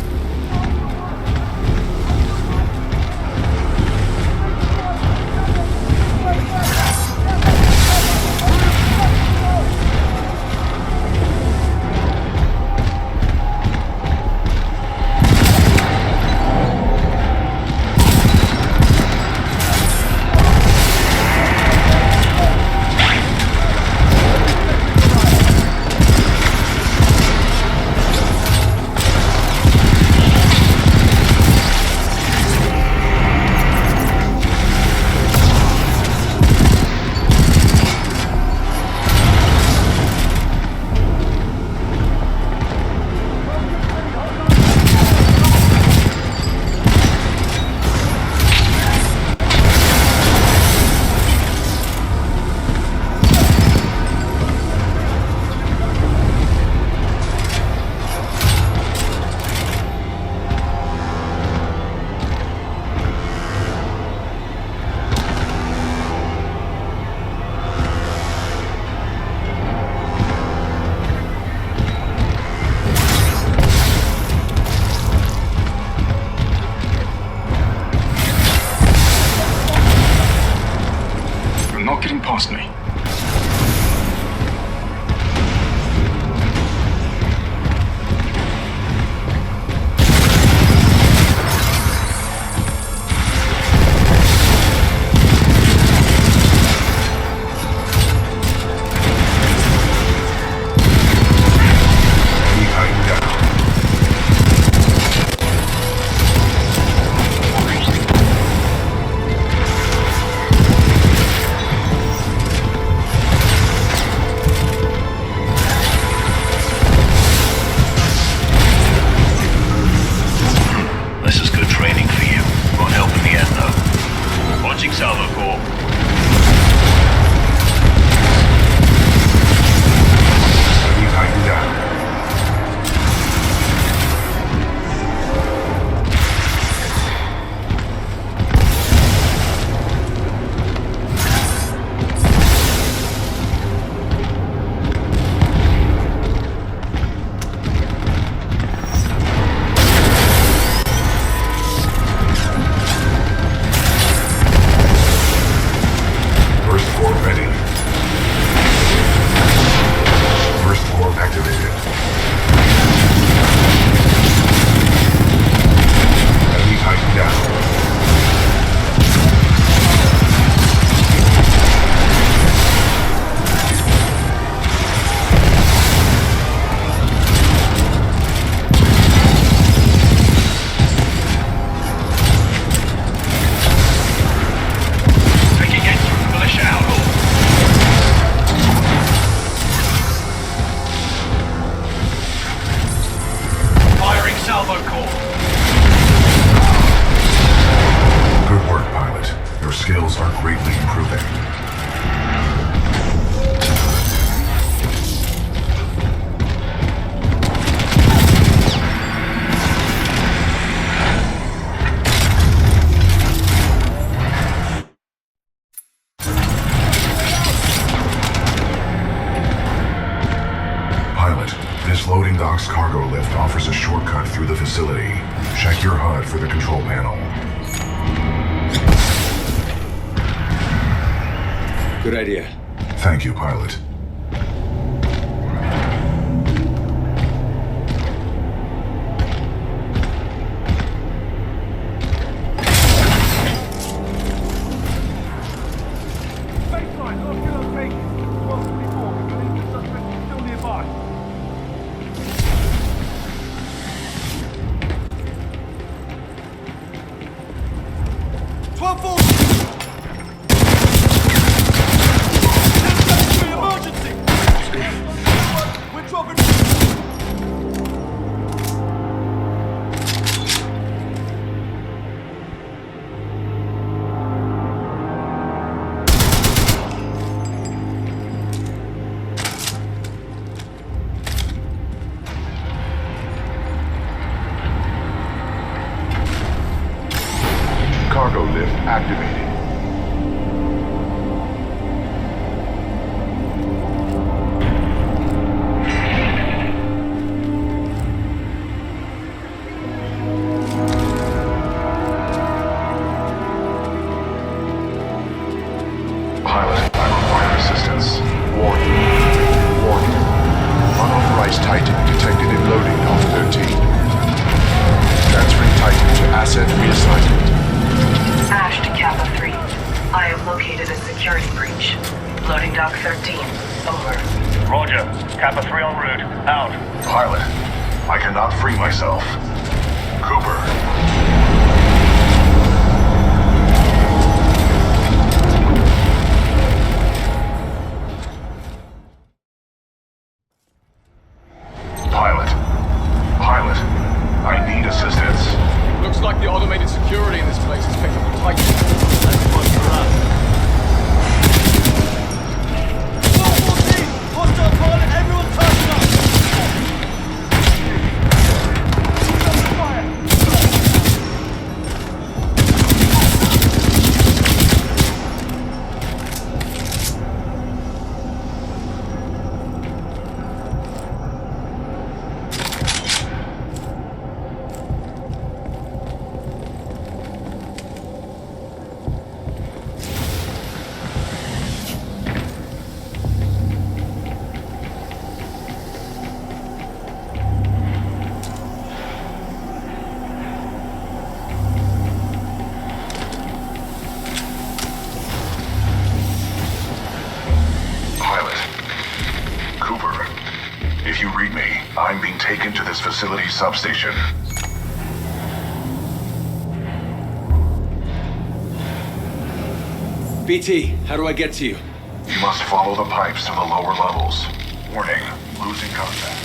Pilot, this loading dock's cargo lift offers a shortcut through the facility. Check your HUD for the control panel. Good idea. Thank you, Pilot. Baseline, lost your location. 1244, we believe the suspect is still nearby. Cargo lift activated. Pilot, I require assistance. Warning. Warning. Unauthorized Titan detected in loading dock 13. Transferring Titan to asset reassignment. Ash to Kappa 3. I have located a security breach. Loading dock 13. Over. Roger. Kappa 3 en route. Out. Pilot, I cannot free myself. Cooper. Pilot. Pilot, I need assistance. Looks like the automated security in this place has picked up the Titan. Let's push her up. Hostile pilot, everyone tighten up! If you read me, I'm being taken to this facility substation. BT, how do I get to you? You must follow the pipes to the lower levels. Warning, losing contact.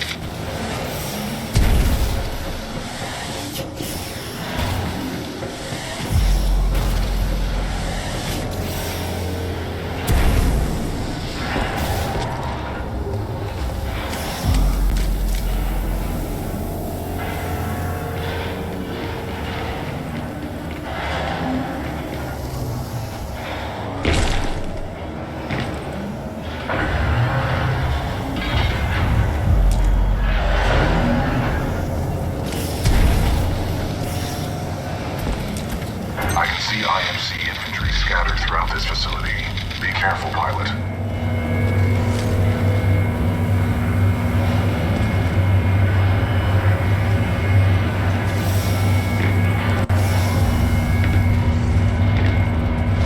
IMC infantry scattered throughout this facility. Be careful, pilot.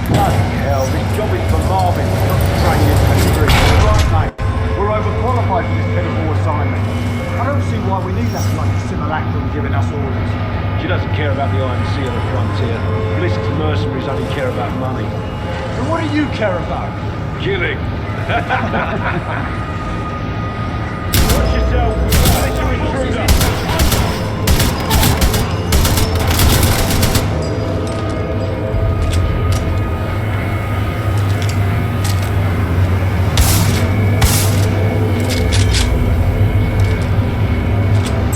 Bloody hell, this job is for Marvin, not to train this infantry. You're right, mate. We're overqualified for this pitiful assignment. I don't see why we need that bloody simulacrum giving us orders. She doesn't care about the IMC or the frontier. Blisk's mercenaries only care about money. And what do you care about? Killing. Watch yourself. Let you intruder.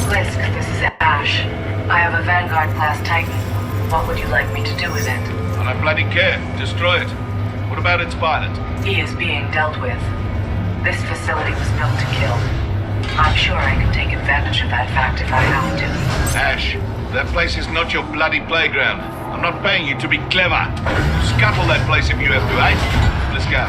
Blisk, this is Ash. I have a Vanguard-class Titan. What would you like me to do with it? I don't bloody care. Destroy it. What about its pilot? He is being dealt with. This facility was built to kill. I'm sure I can take advantage of that fact if I have to. Ash, that place is not your bloody playground. I'm not paying you to be clever. Scuttle that place if you have to, eh? Let's go.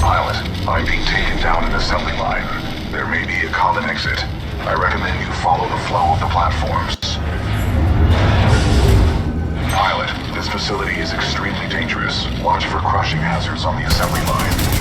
Pilot, I'm being taken down an assembly line. There may be a common exit. I recommend you follow the flow of the platforms. Pilot, this facility is extremely dangerous. Watch for crushing hazards on the assembly line.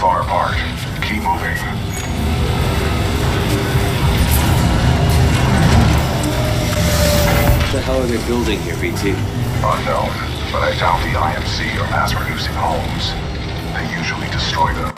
far apart. Keep moving. What the hell are they building here, BT? Unknown, but I doubt the IMC are mass-producing homes. They usually destroy them.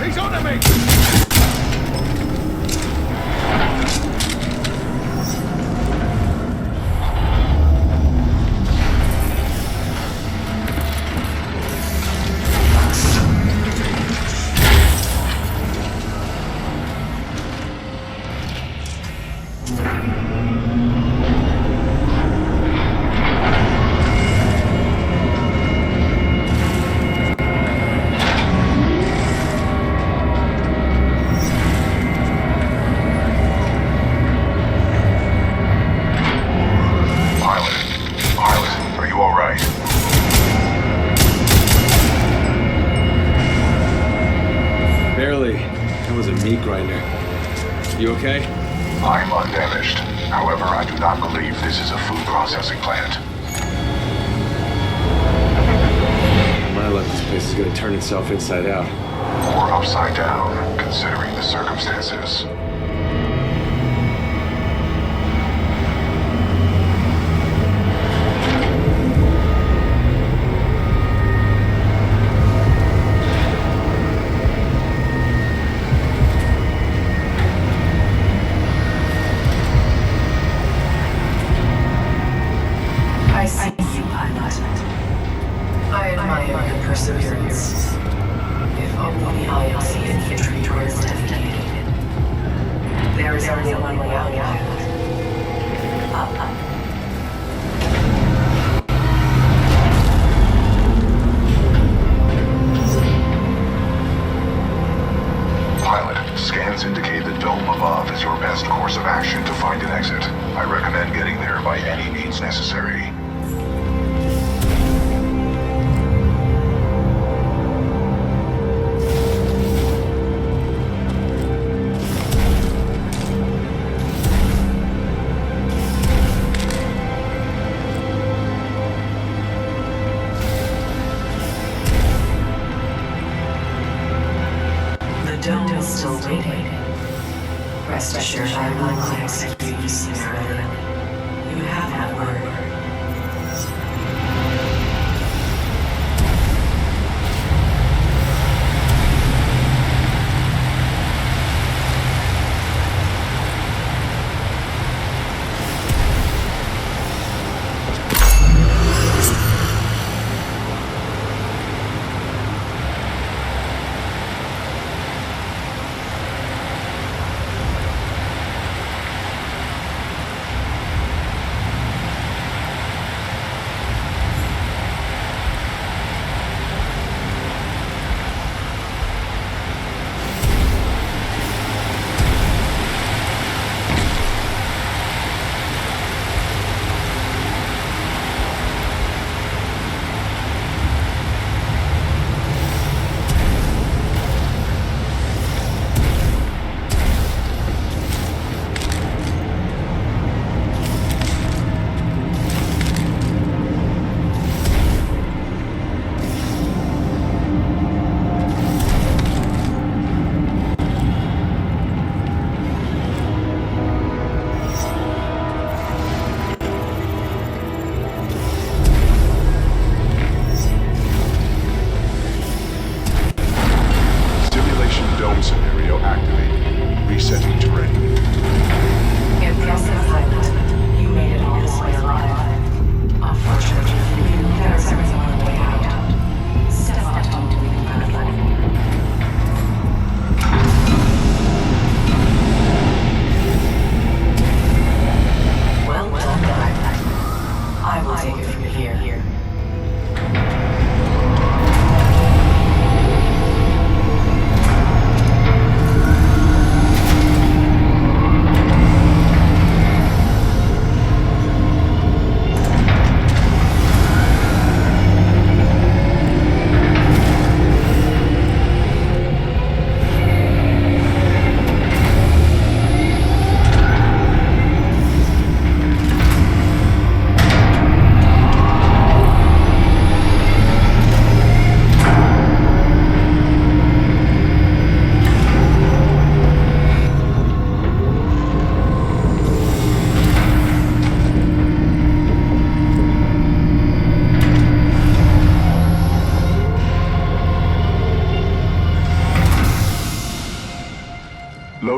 He's on to me! You okay? I'm undamaged. However, I do not believe this is a food processing plant. My luck, this place is gonna turn itself inside out. Or upside down, considering the circumstances. Perseverance. If only the IMC infantry was dedicated. There is only one way out, pilot. Up. Pilot, scans indicate the dome above is your best course of action to find an exit. I recommend getting there by any means necessary. Still waiting. Rest assured I will not execute you summarily. You have my word.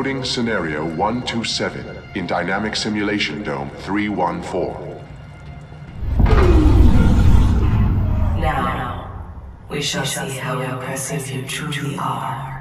Loading Scenario 127 in Dynamic Simulation Dome 314. Now, we shall see how impressive you truly are.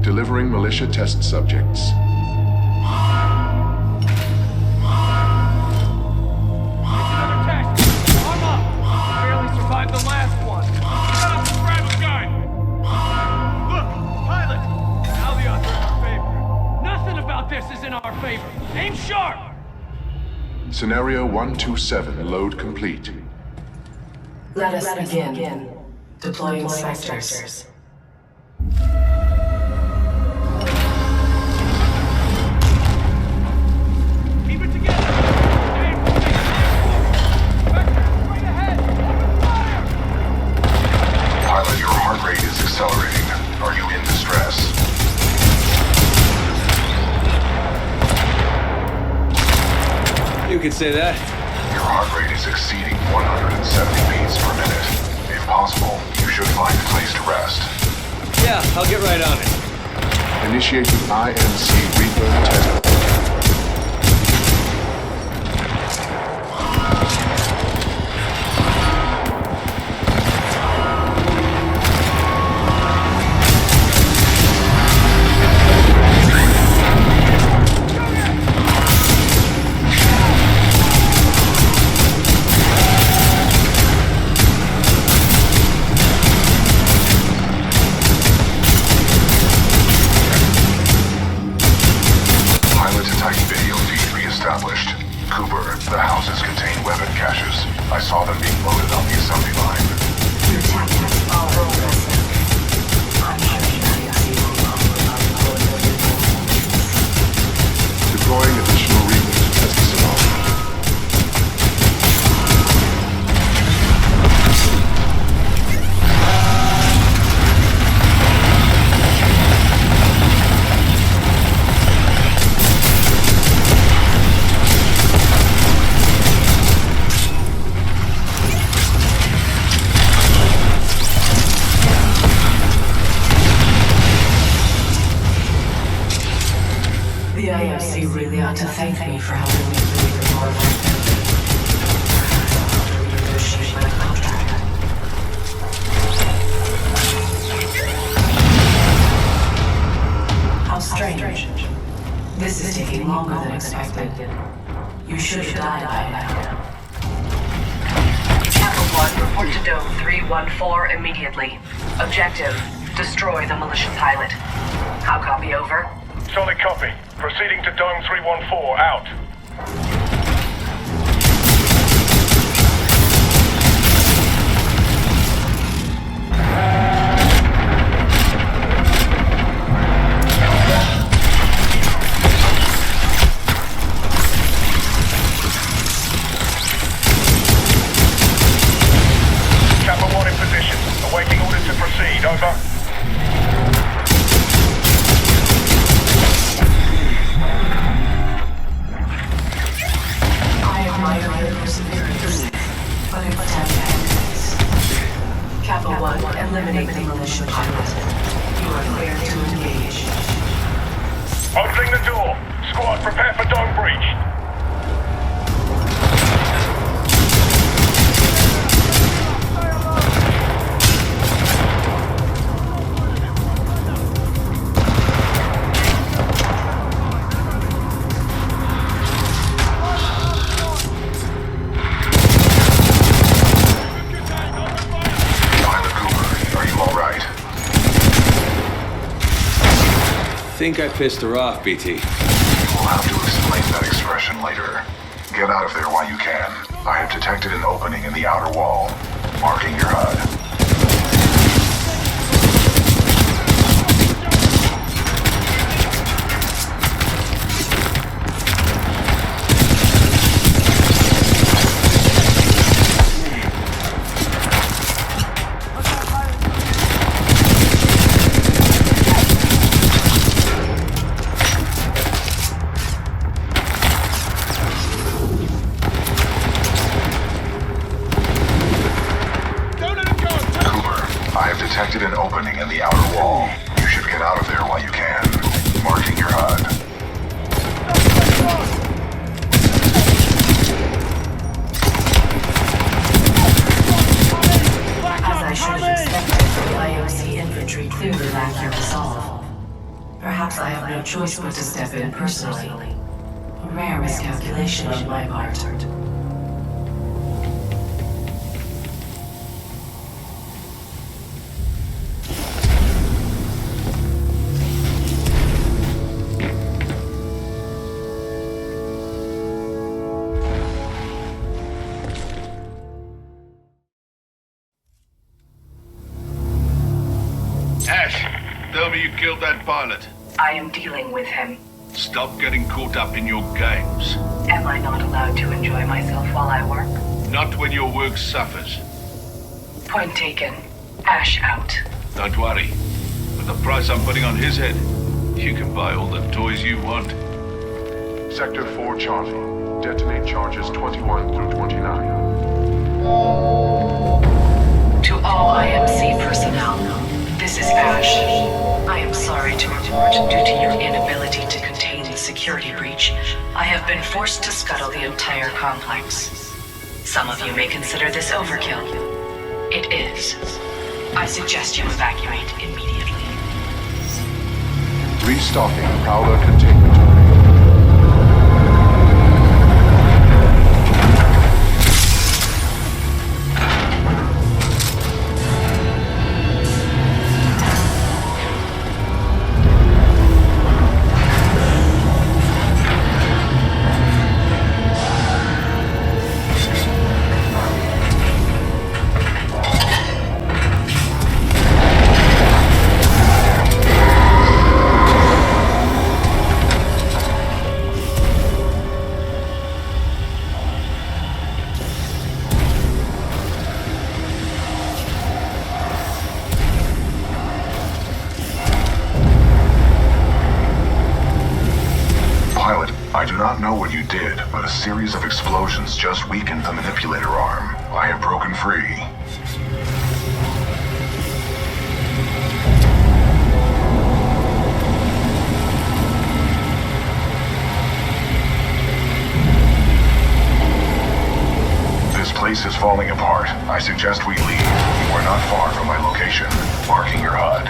Delivering militia test subjects. Barely survived the last one. Shut up and grab a gun! Look, pilot! Now the odds are in our favor. Nothing about this is in our favor. Aim sharp! Scenario 127 load complete. Let us begin. Deploying sectors. Keep it together! Aim for me! Vector, straight ahead! Open fire! Pilot, your heart rate is accelerating. Are you in distress? You could say that. Your heart rate is exceeding 170 beats per minute. If possible, you should find a place to rest. Yeah, I'll get right on it. Initiating INC Reaper test. The houses contain weapon caches. I saw them being loaded on the assembly line. Your tactics are progressive. I'm sure Deploying additional Reapers to test the scenario. The IMC really ought to thank me for helping me through the more effective. Renegotiate my contract. How strange. This is taking longer than expected. You should have died by now. Kappa 1, report to Dome 314 immediately. Objective, destroy the militia pilot. How copy over? Solid copy. Proceeding to Dome 314, out. Kappa 1 in position. Awaiting orders to proceed, over. Kappa 1, eliminate the militia pilot. You are clear to engage. Opening the door. Squad, prepare for dome breach. I think I pissed her off, BT. We'll have to explain that expression later. Get out of there while you can. I have detected an opening in the outer wall, marking your HUD. detected an opening in the outer wall. You should get out of there while you can. Marking your HUD. As I should have expected, the IOC infantry clearly lack your resolve. Perhaps I have no choice but to step in personally. A rare miscalculation on my part. Tell me you killed that pilot. I am dealing with him. Stop getting caught up in your games. Am I not allowed to enjoy myself while I work? Not when your work suffers. Point taken. Ash out. Don't worry. With the price I'm putting on his head, you can buy all the toys you want. Sector 4 Charlie. Detonate charges 21 through 29. To all IMC personnel, this is Ash. I am sorry to report, due to your inability to contain the security breach, I have been forced to scuttle the entire complex. Some of you may consider this overkill. It is. I suggest you evacuate immediately. Restocking Prowler containment. A series of explosions just weakened the manipulator arm. I have broken free. This place is falling apart. I suggest we leave. You are not far from my location. Marking your HUD.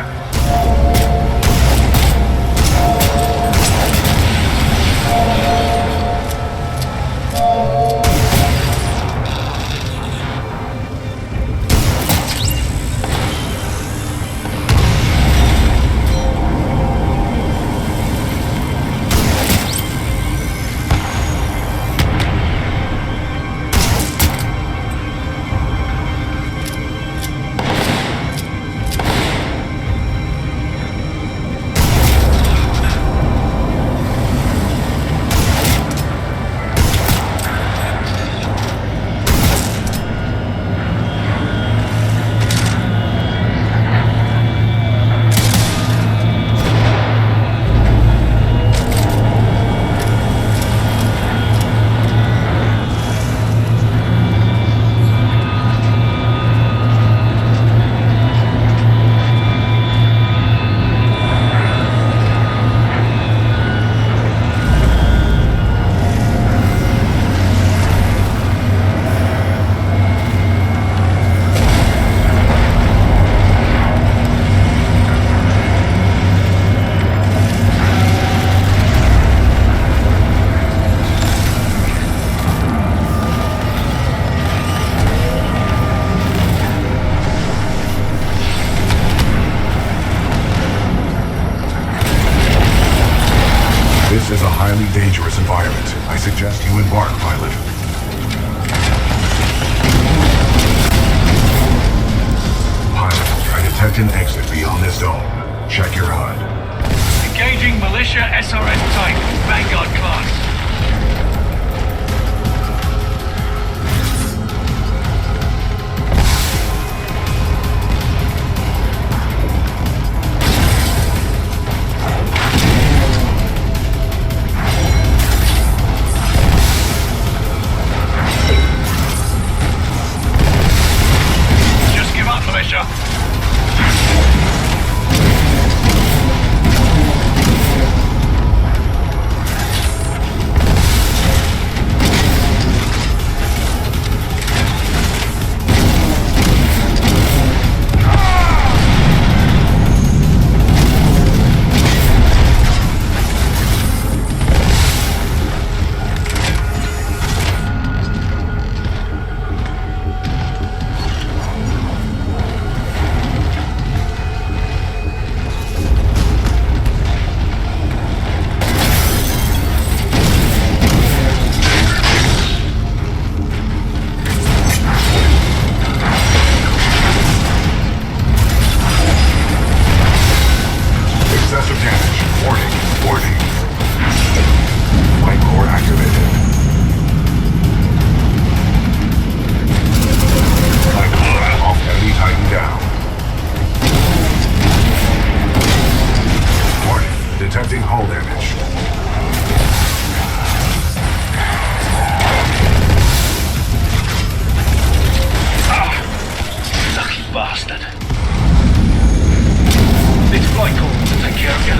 This is a highly dangerous environment. I suggest you embark, pilot. Pilot, I detect an exit beyond this dome. Check your HUD. Engaging militia SRS type, Vanguard class. Detecting hull damage. Lucky bastard. It's flight call to take care of you.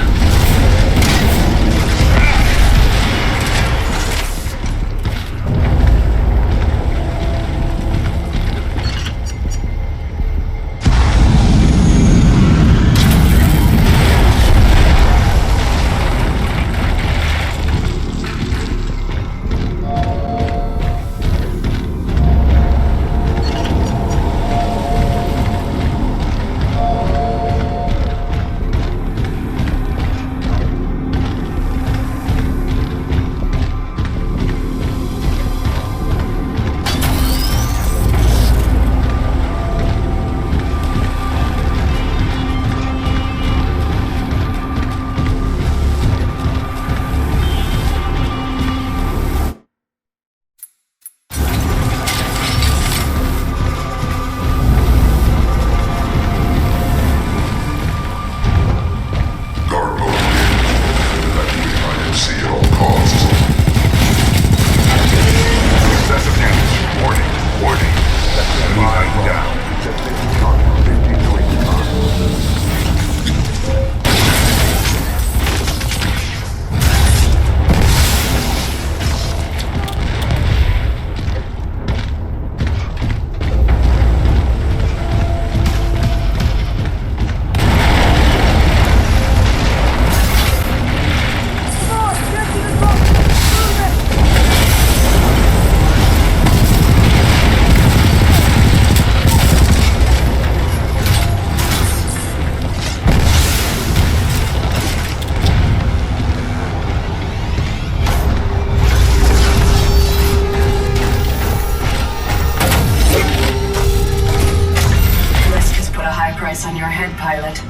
On your head, pilot.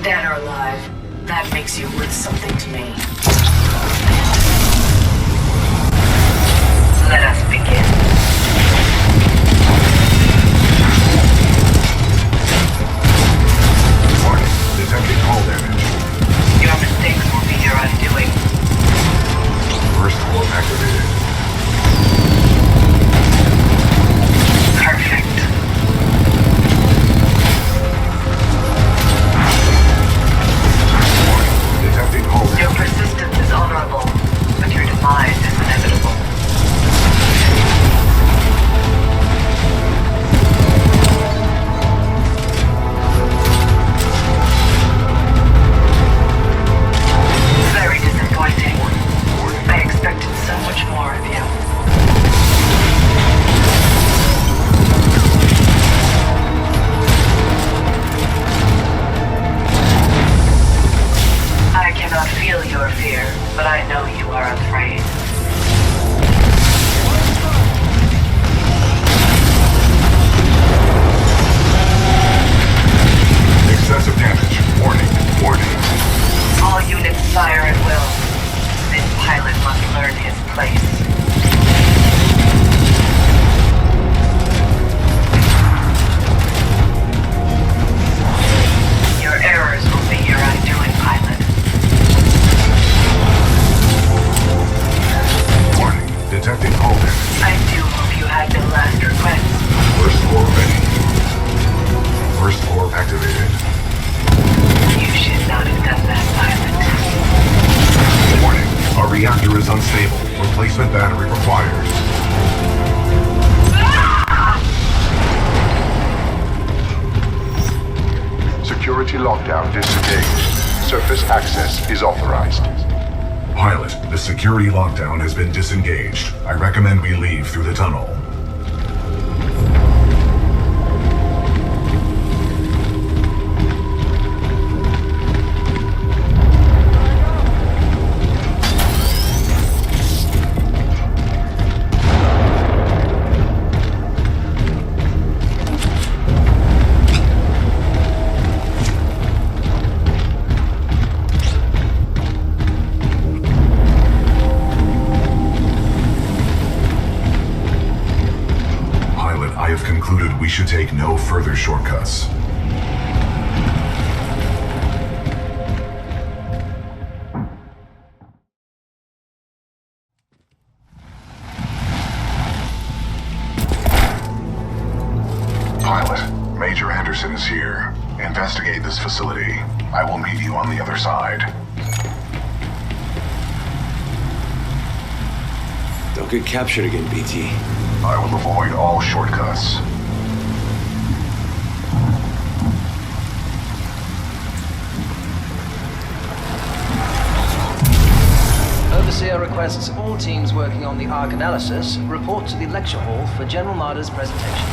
Dead or alive, that makes you worth something to me. Let us begin. Warning, detecting hull damage. Your mistakes will be your undoing. First warp activated. Perfect. Your persistence is honorable, but your demise is inevitable. Very disappointing. I expected so much more of you. I cannot feel your fear, but I know you are afraid. Excessive damage. Warning. Warning. All units fire at will. This pilot must learn his place. Your errors will be your undoing, pilot. Warning. Detecting hull damage. I do hope you had the last request. First warp ready. First warp activated. You should not have done that, pilot. Warning. Our reactor is unstable. Replacement battery required. Security lockdown disengaged. Surface access is authorized. Pilot, the security lockdown has been disengaged. I recommend we leave through the tunnel. Major. Investigate this facility. I will meet you on the other side. Don't get captured again, BT. I will avoid all shortcuts. Overseer requests all teams working on the Ark analysis report to the lecture hall for General Marder's presentation.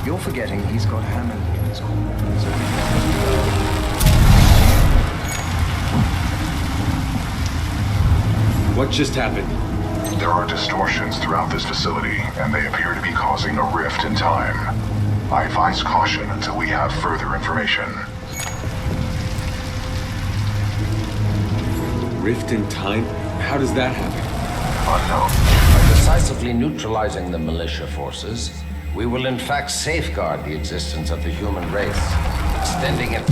You're forgetting he's got Hammond in his corner. What just happened? There are distortions throughout this facility, and they appear to be causing a rift in time. I advise caution until we have further information. Rift in time? How does that happen? Unknown. By decisively neutralizing the militia forces, we will in fact safeguard the existence of the human race, extending it...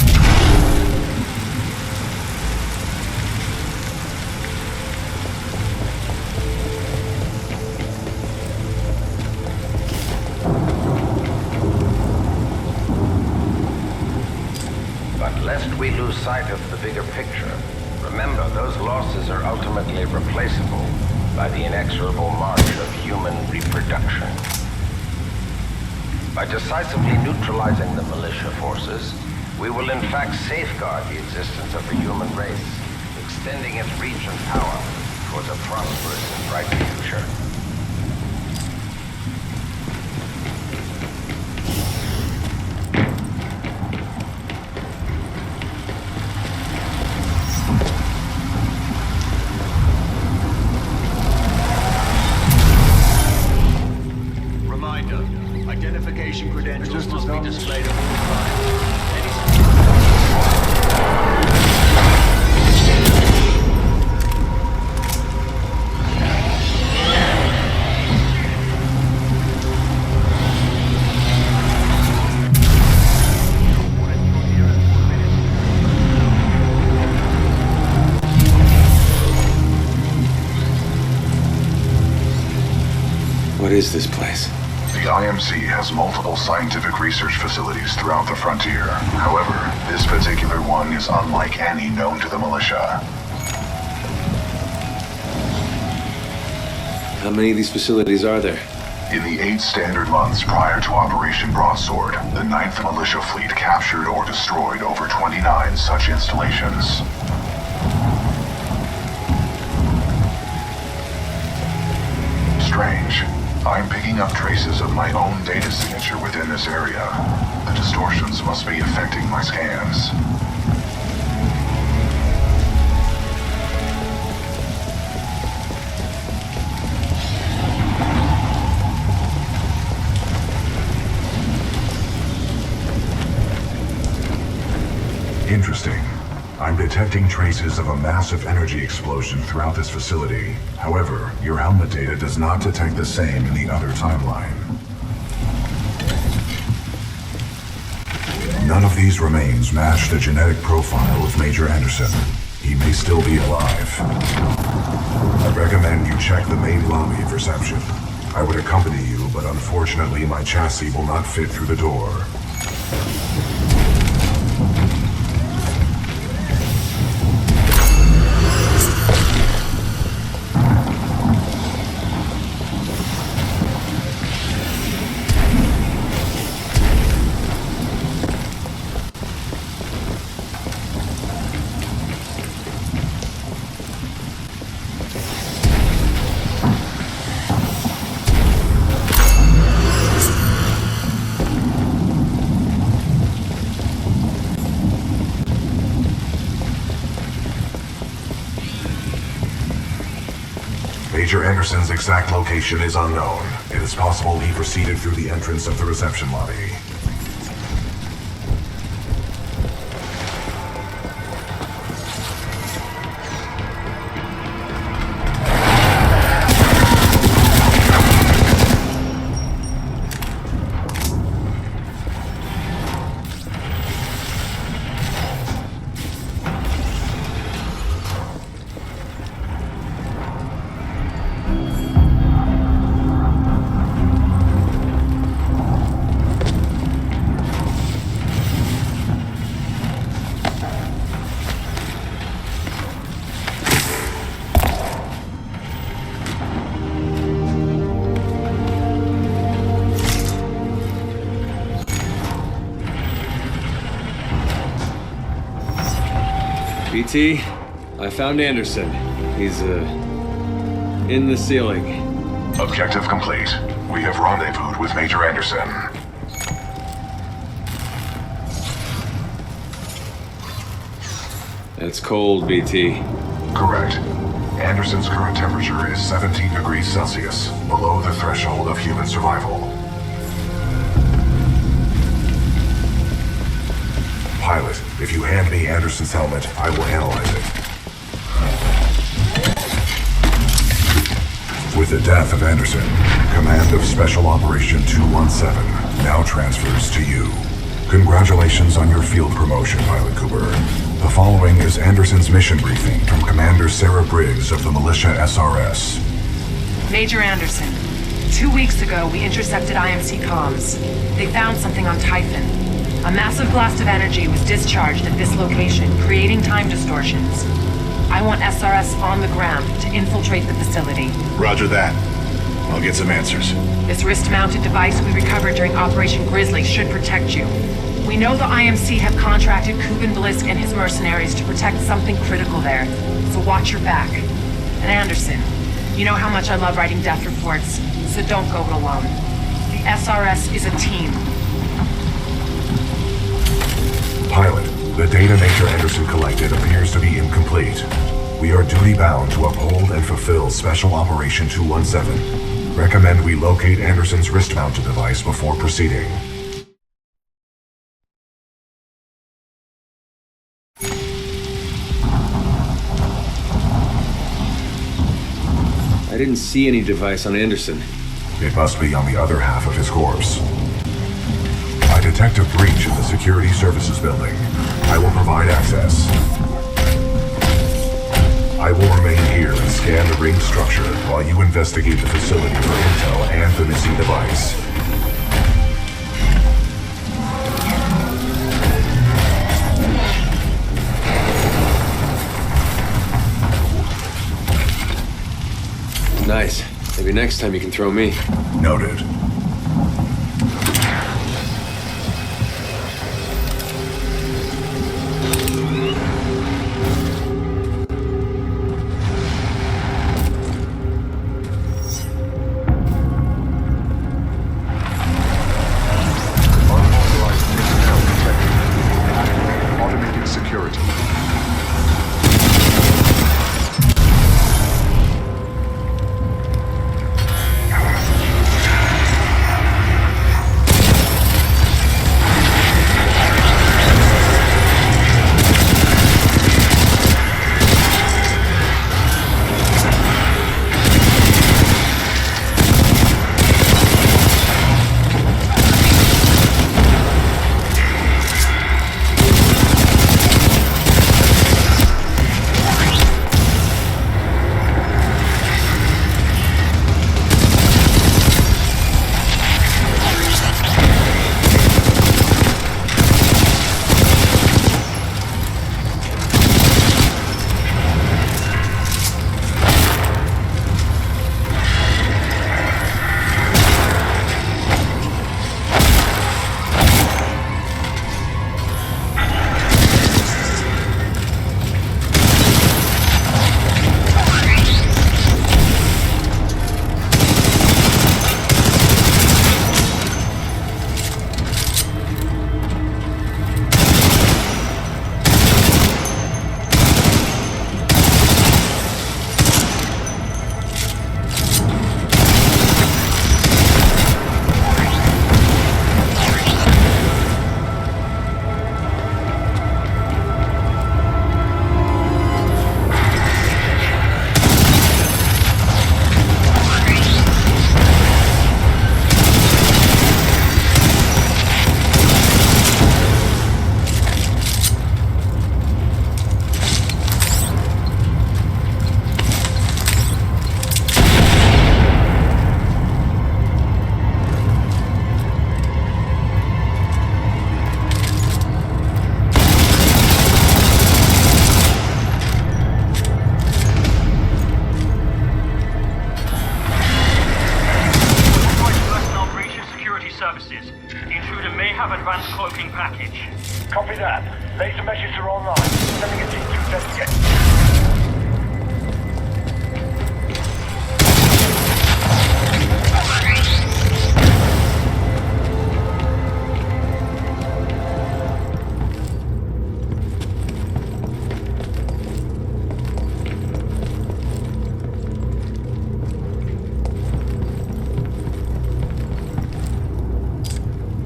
But lest we lose sight of the bigger picture, remember those losses are ultimately replaceable by the inexorable march of human reproduction. By decisively neutralizing the militia forces, we will in fact safeguard the existence of the human race, extending its reach and power towards a prosperous and bright future. Identification credentials must be displayed at all times. What is this place? The IMC has multiple scientific research facilities throughout the frontier. However, this particular one is unlike any known to the militia. How many of these facilities are there? In the 8 standard months prior to Operation Broadsword, the 9th Militia Fleet captured or destroyed over 29 such installations. Strange. I'm picking up traces of my own data signature within this area. The distortions must be affecting my scans. Interesting. I'm detecting traces of a massive energy explosion throughout this facility. However, your helmet data does not detect the same in the other timeline. None of these remains match the genetic profile of Major Anderson. He may still be alive. I recommend you check the main lobby of reception. I would accompany you, but unfortunately my chassis will not fit through the door. Major Anderson's exact location is unknown. It is possible he proceeded through the entrance of the reception lobby. BT, I found Anderson. He's, in the ceiling. Objective complete. We have rendezvoused with Major Anderson. That's cold, BT. Correct. Anderson's current temperature is 17 degrees Celsius, below the threshold of human survival. Pilot, if you hand me Anderson's helmet, I will analyze it. With the death of Anderson, command of Special Operation 217 now transfers to you. Congratulations on your field promotion, Pilot Cooper. The following is Anderson's mission briefing from Commander Sarah Briggs of the Militia SRS. Major Anderson, 2 weeks ago we intercepted IMC comms. They found something on Typhon. A massive blast of energy was discharged at this location, creating time distortions. I want SRS on the ground to infiltrate the facility. Roger that. I'll get some answers. This wrist-mounted device we recovered during Operation Grizzly should protect you. We know the IMC have contracted Kuben Blisk and his mercenaries to protect something critical there, so watch your back. And Anderson, you know how much I love writing death reports, so don't go it alone. The SRS is a team. Pilot, the data Major Anderson collected appears to be incomplete. We are duty-bound to uphold and fulfill Special Operation 217. Recommend we locate Anderson's wrist-mounted device before proceeding. I didn't see any device on Anderson. It must be on the other half of his corpse. I detect a breach in the Security Services building. I will provide access. I will remain here and scan the ring structure while you investigate the facility for intel and the missing device. Nice. Maybe next time you can throw me. Noted. Automated security. have advanced cloaking package. Copy that. Laser meshes are online. Sending a team to investigate.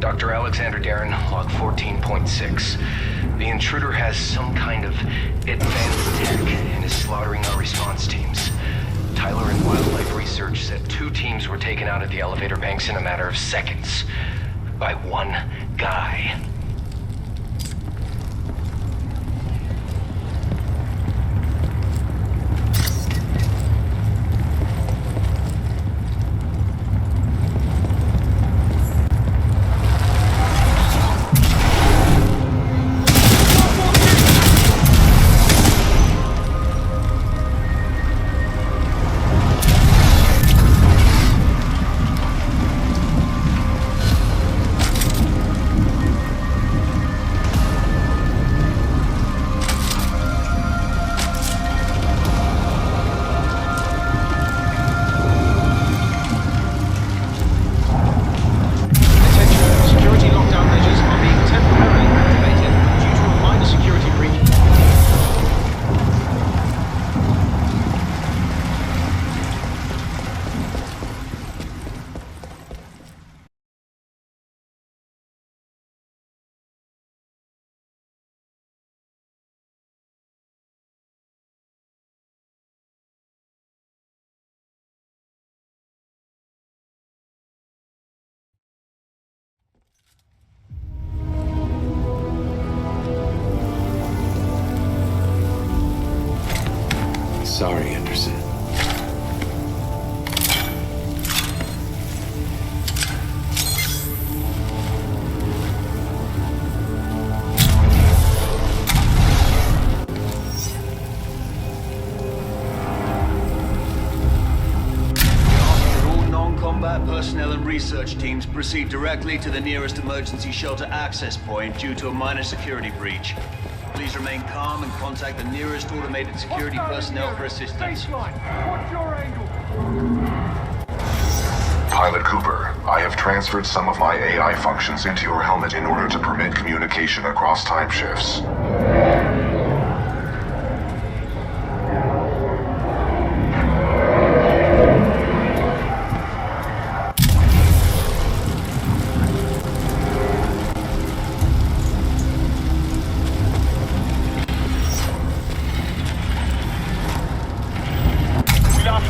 Dr. Alexander Darren, log 14.6. The intruder has some kind of advanced tech and is slaughtering our response teams. Tyler and Wildlife Research said 2 teams were taken out at the elevator banks in a matter of seconds. By one guy. Sorry, Anderson. Non-combat personnel and research teams proceed directly to the nearest emergency shelter access point due to a minor security breach. Please remain calm and contact the nearest automated security personnel for assistance. What's your angle? Pilot Cooper, I have transferred some of my AI functions into your helmet in order to permit communication across time shifts.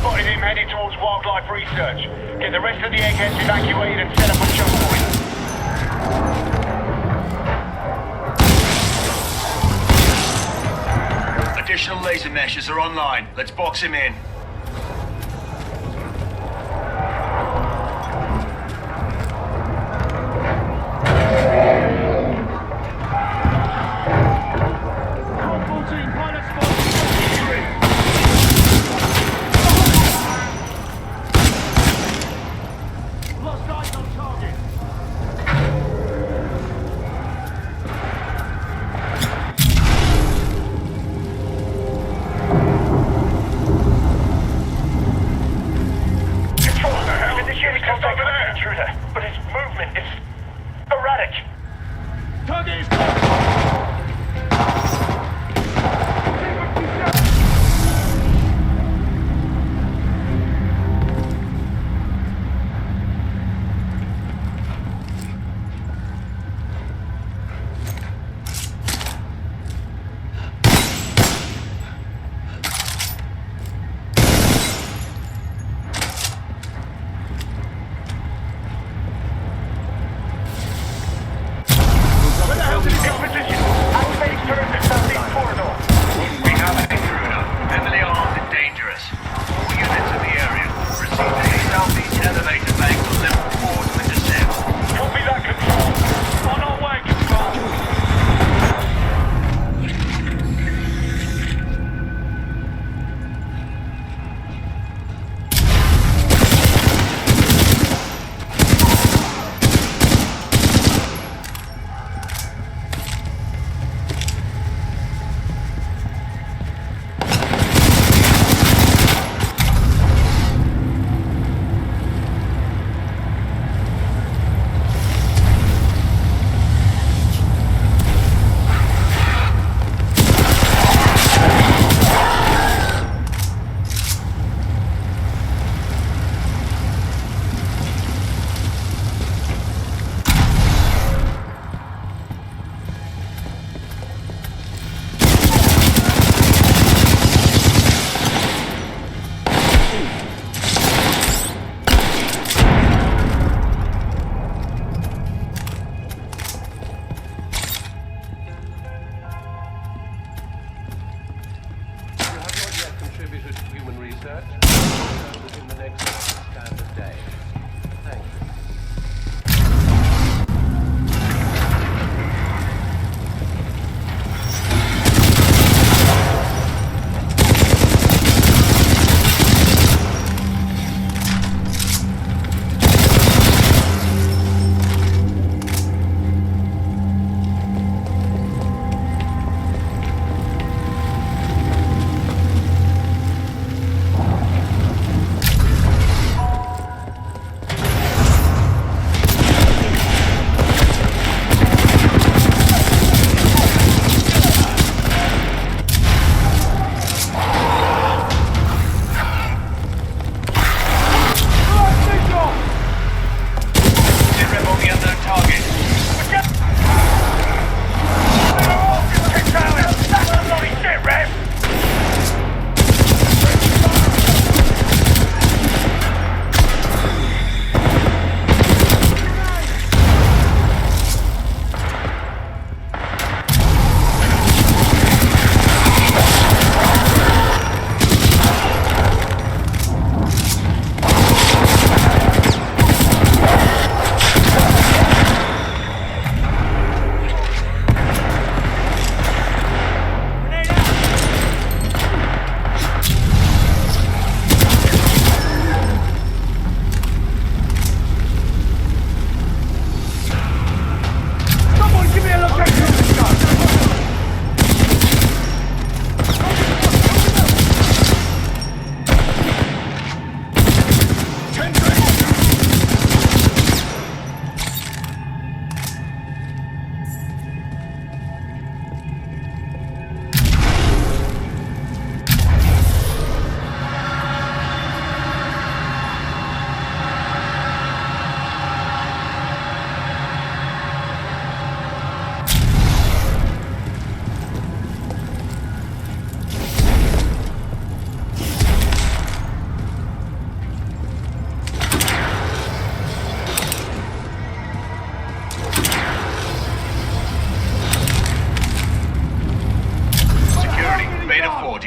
Spotted him heading towards Wildlife Research. Get the rest of the eggheads evacuated and set up a choke point. Additional laser meshes are online. Let's box him in.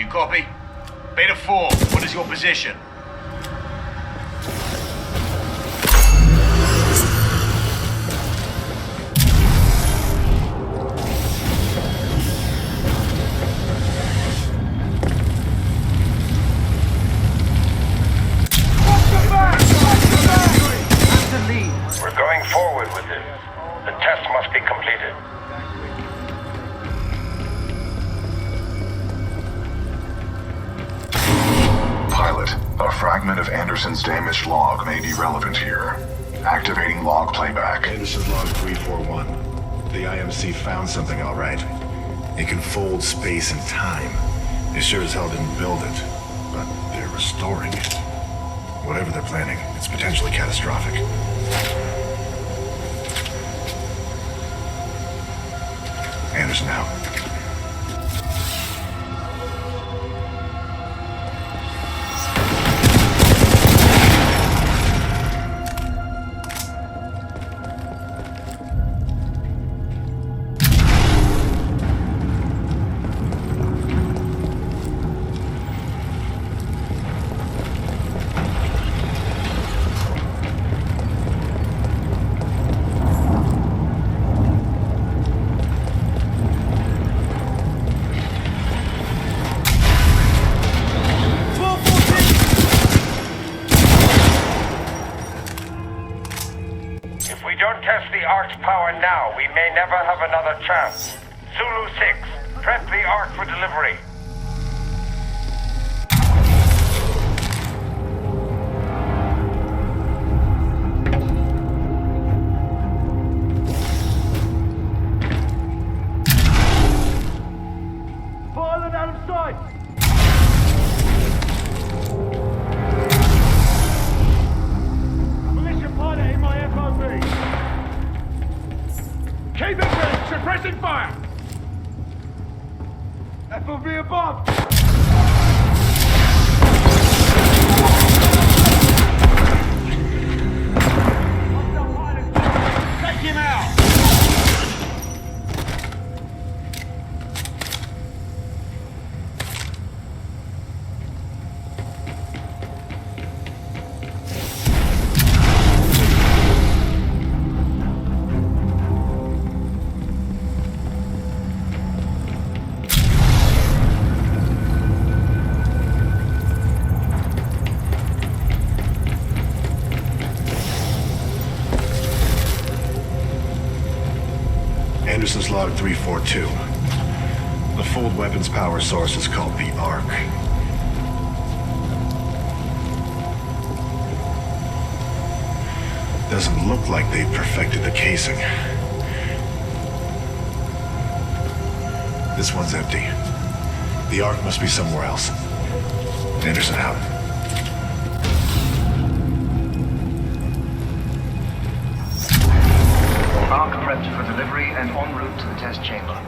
you copy? Beta 4, what is your position? We're going forward with it. The test must be completed. Pilot, a fragment of Anderson's damaged log may be relevant here. Activating log playback. Anderson's log 341. The IMC found something, all right. It can fold space and time. They sure as hell didn't build it, but they're restoring it. Whatever they're planning, it's potentially catastrophic. Anderson out. If we don't test the Ark's power now, we may never have another chance. Zulu 6, prep the Ark for delivery. Pilot out of sight! Militia pilot in my FOV! Keep it ready! Suppressing fire! FOV above! Take him out! Anderson's log 342. The fold weapons power source is called the Ark. Doesn't look like they've perfected the casing. This one's empty. The Ark must be somewhere else. Anderson out. Ark prepped for delivery and en route to the test chamber.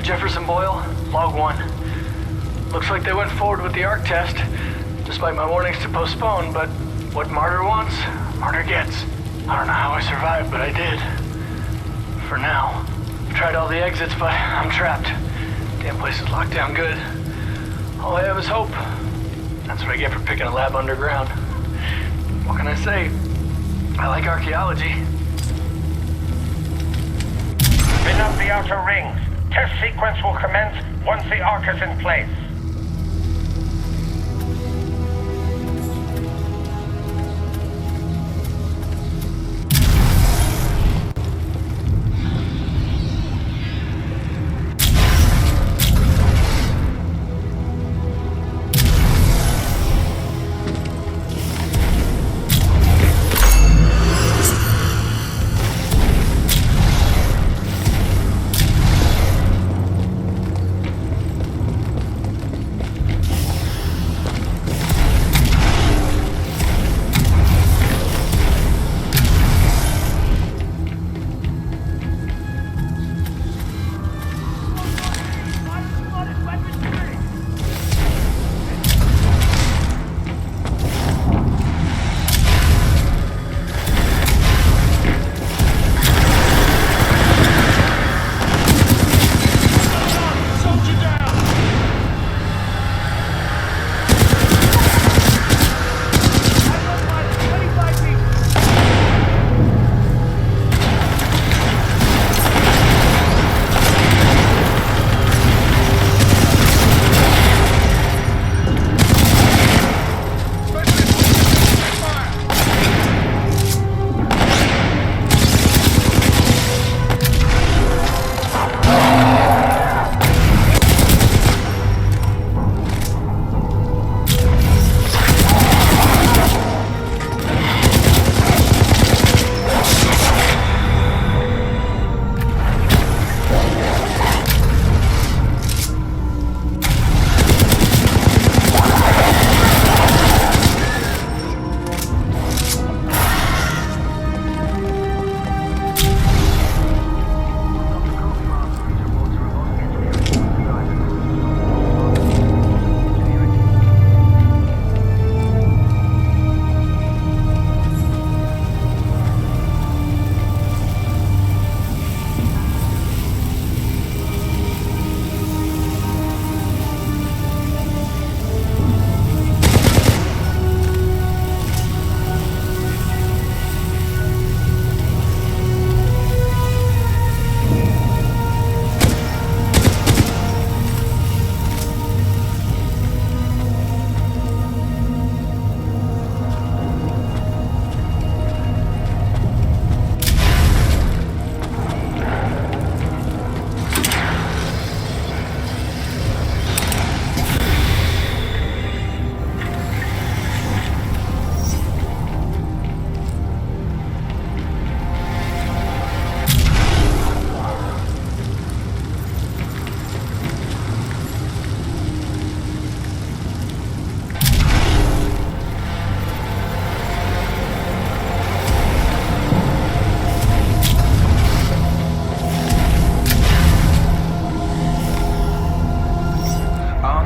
Jefferson Boyle, Log 1. Looks like they went forward with the ARC test, despite my warnings to postpone, but what Martyr wants, Martyr gets. I don't know how I survived, but I did. For now. I've tried all the exits, but I'm trapped. Damn place is locked down good. All I have is hope. That's what I get for picking a lab underground. What can I say? I like archaeology. Spin up the outer rings. Test sequence will commence once the arc is in place.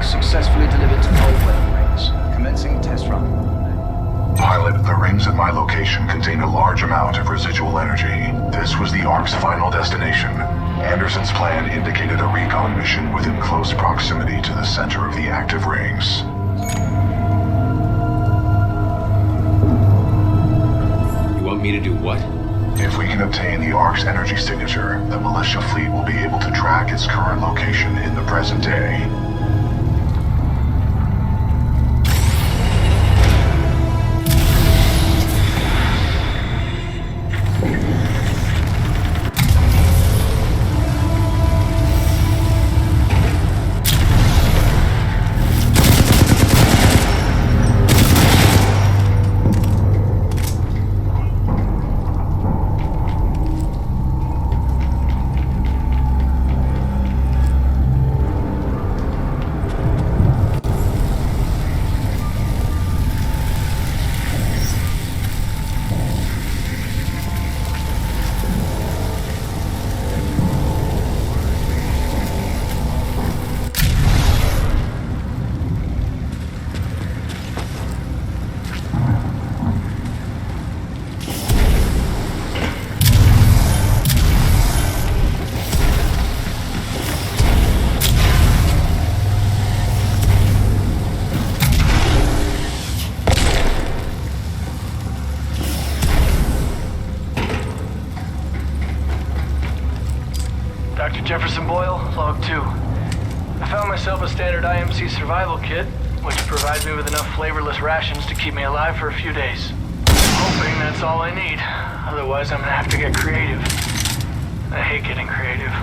Successfully delivered to Gauntlet rings. Commencing test run. Pilot, the rings at my location contain a large amount of residual energy. This was the ARC's final destination. Anderson's plan indicated a recon mission within close proximity to the center of the active rings. You want me to do what? If we can obtain the ARC's energy signature, the militia fleet will be able to track its current location in the present day. Jason Boyle, Log 2. I found myself a standard IMC survival kit, which provides me with enough flavorless rations to keep me alive for a few days. Hoping that's all I need. Otherwise, I'm gonna have to get creative. I hate getting creative.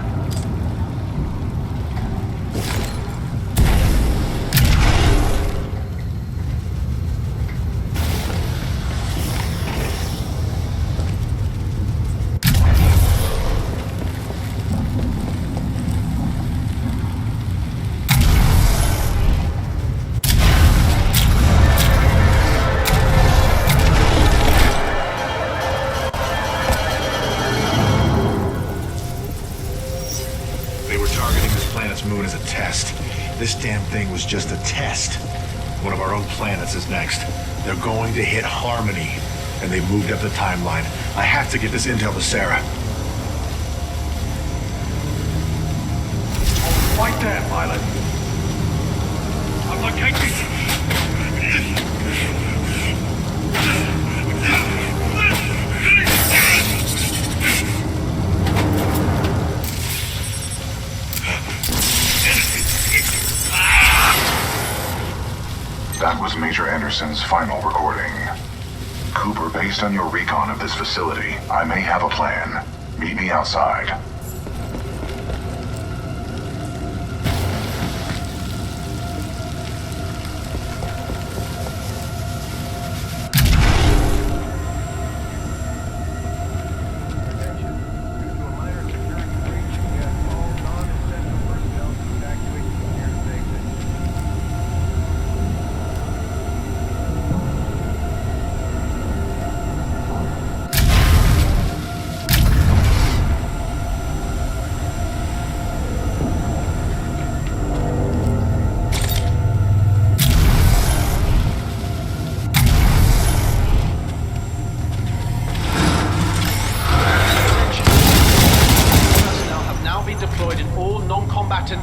Moon as a test. This damn thing was just a test. One of our own planets is next. They're going to hit Harmony, and they moved up the timeline. I have to get this intel to Sarah. Right there, pilot. I'm located. That was Major Anderson's final recording. Cooper, based on your recon of this facility, I may have a plan. Meet me outside.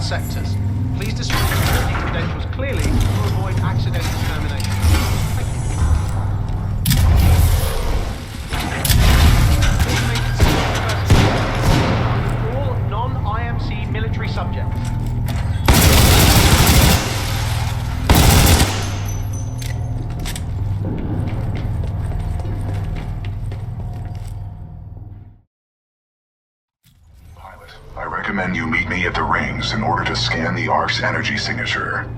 Sectors. Please distribute security credentials clearly to avoid accidental termination. All non-IMC military subjects. I recommend you meet me at the rings in order to scan the Ark's energy signature.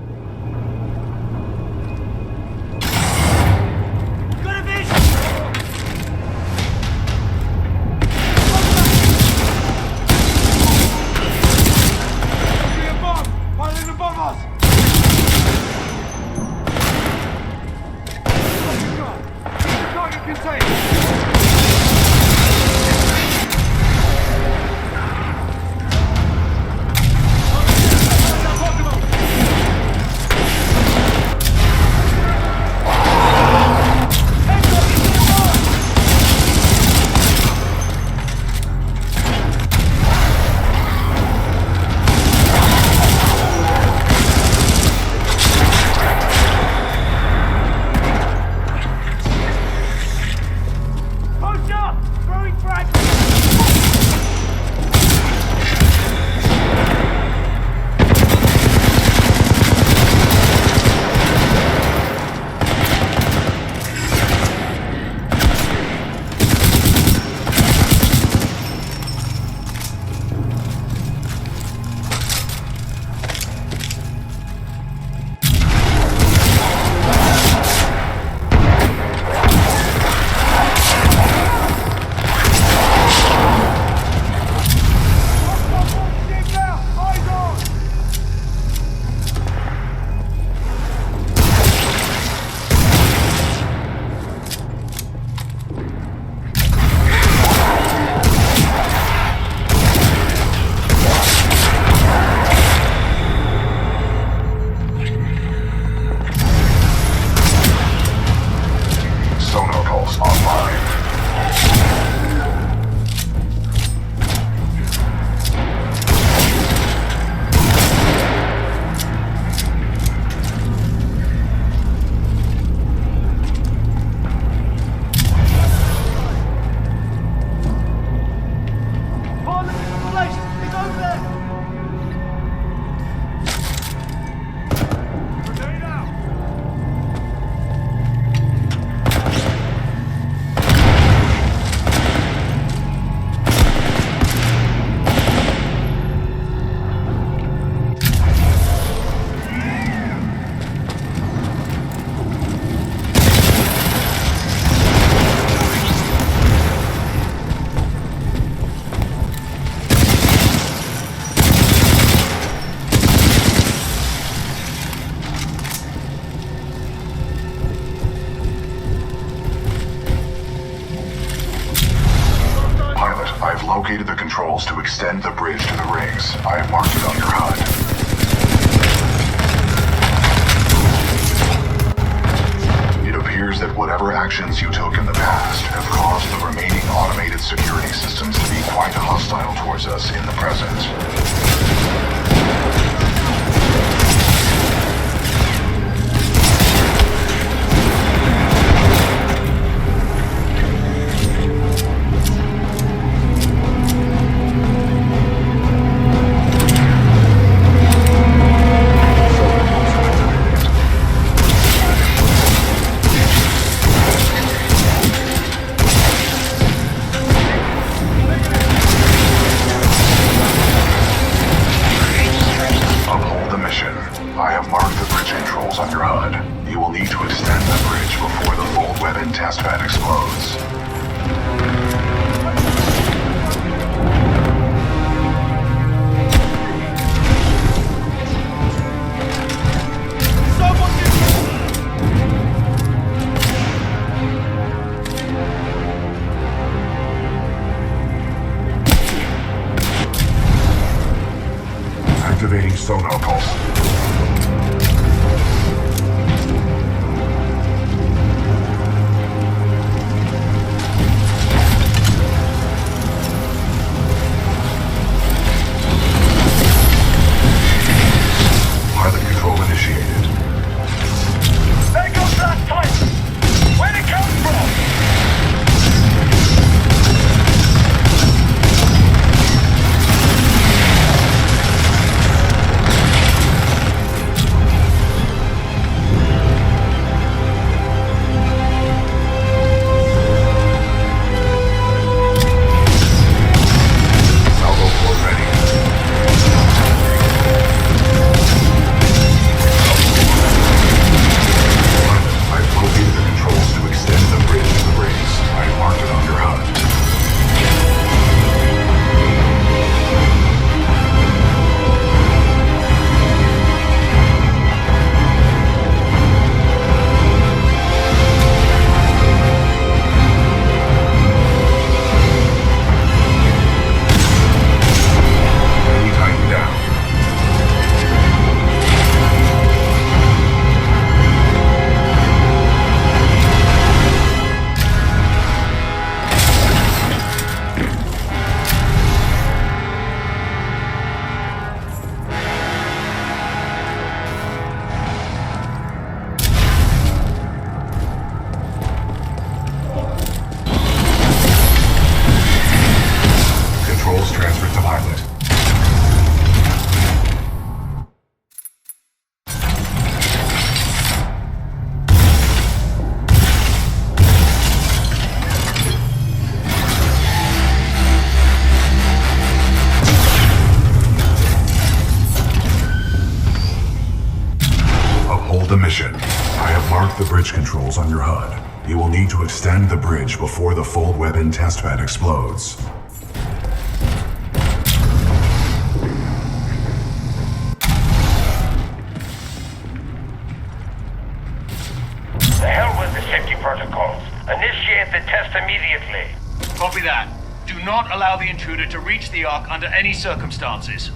controls to extend the bridge to the rings. I have marked it on your HUD. It appears that whatever actions you took in the past have caused the remaining automated security systems to be quite hostile towards us in the present. Activating sonar pulse. Pilot control initiated. There goes that Titan! Where'd it come from? The mission. I have marked the bridge controls on your HUD. You will need to extend the bridge before the fold weapon testbed explodes. The hell with the safety protocols. Initiate the test immediately. Copy that. Do not allow the intruder to reach the Ark under any circumstances.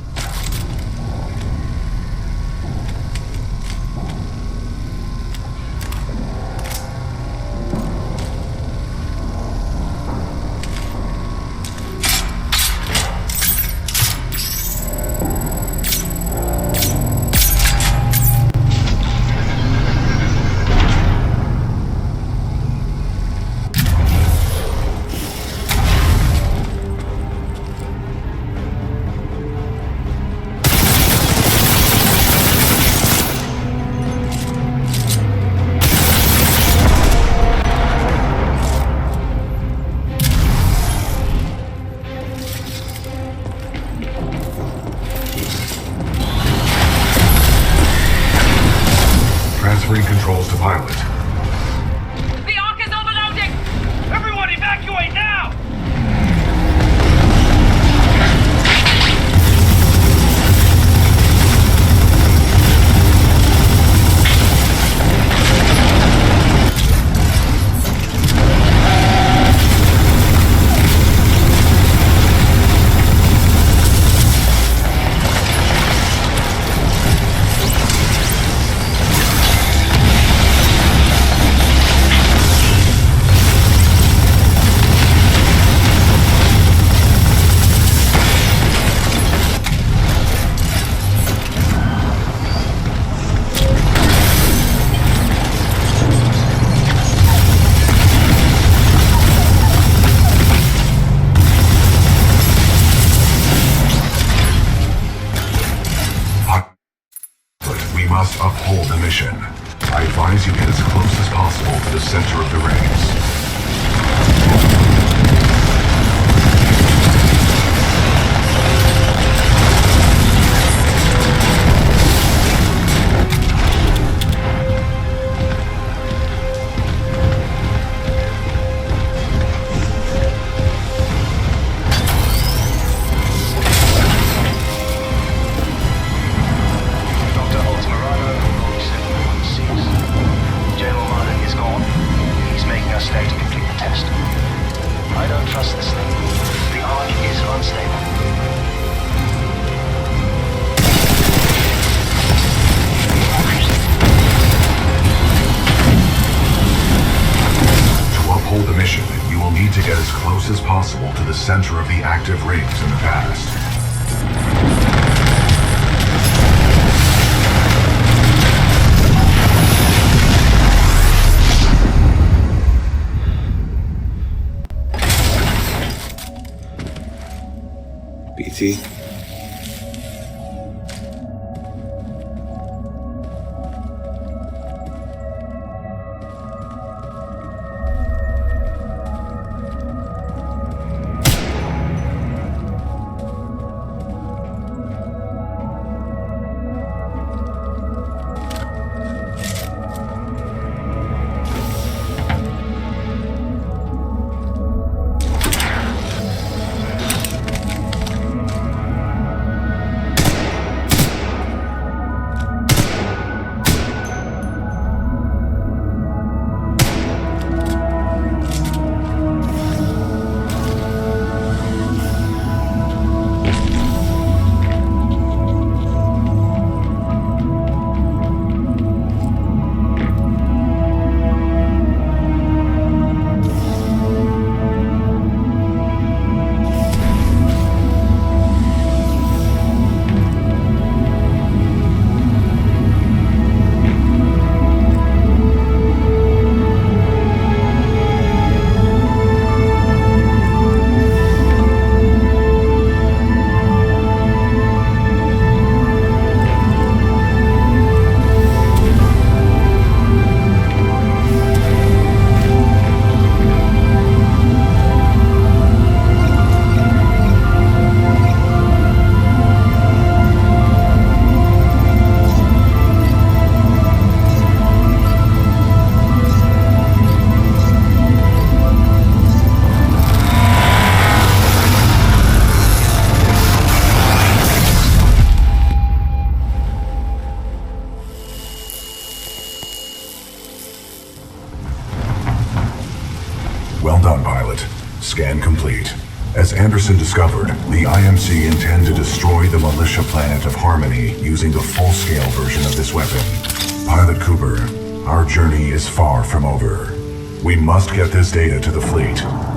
Transferring controls to pilot. The Ark is overloading! Everyone evacuate now! We must uphold the mission. I advise you get as close as possible to the center of the rings. 50. Scan complete. As Anderson discovered, the IMC intend to destroy the militia planet of Harmony using the full-scale version of this weapon. Pilot Cooper, our journey is far from over. We must get this data to the fleet.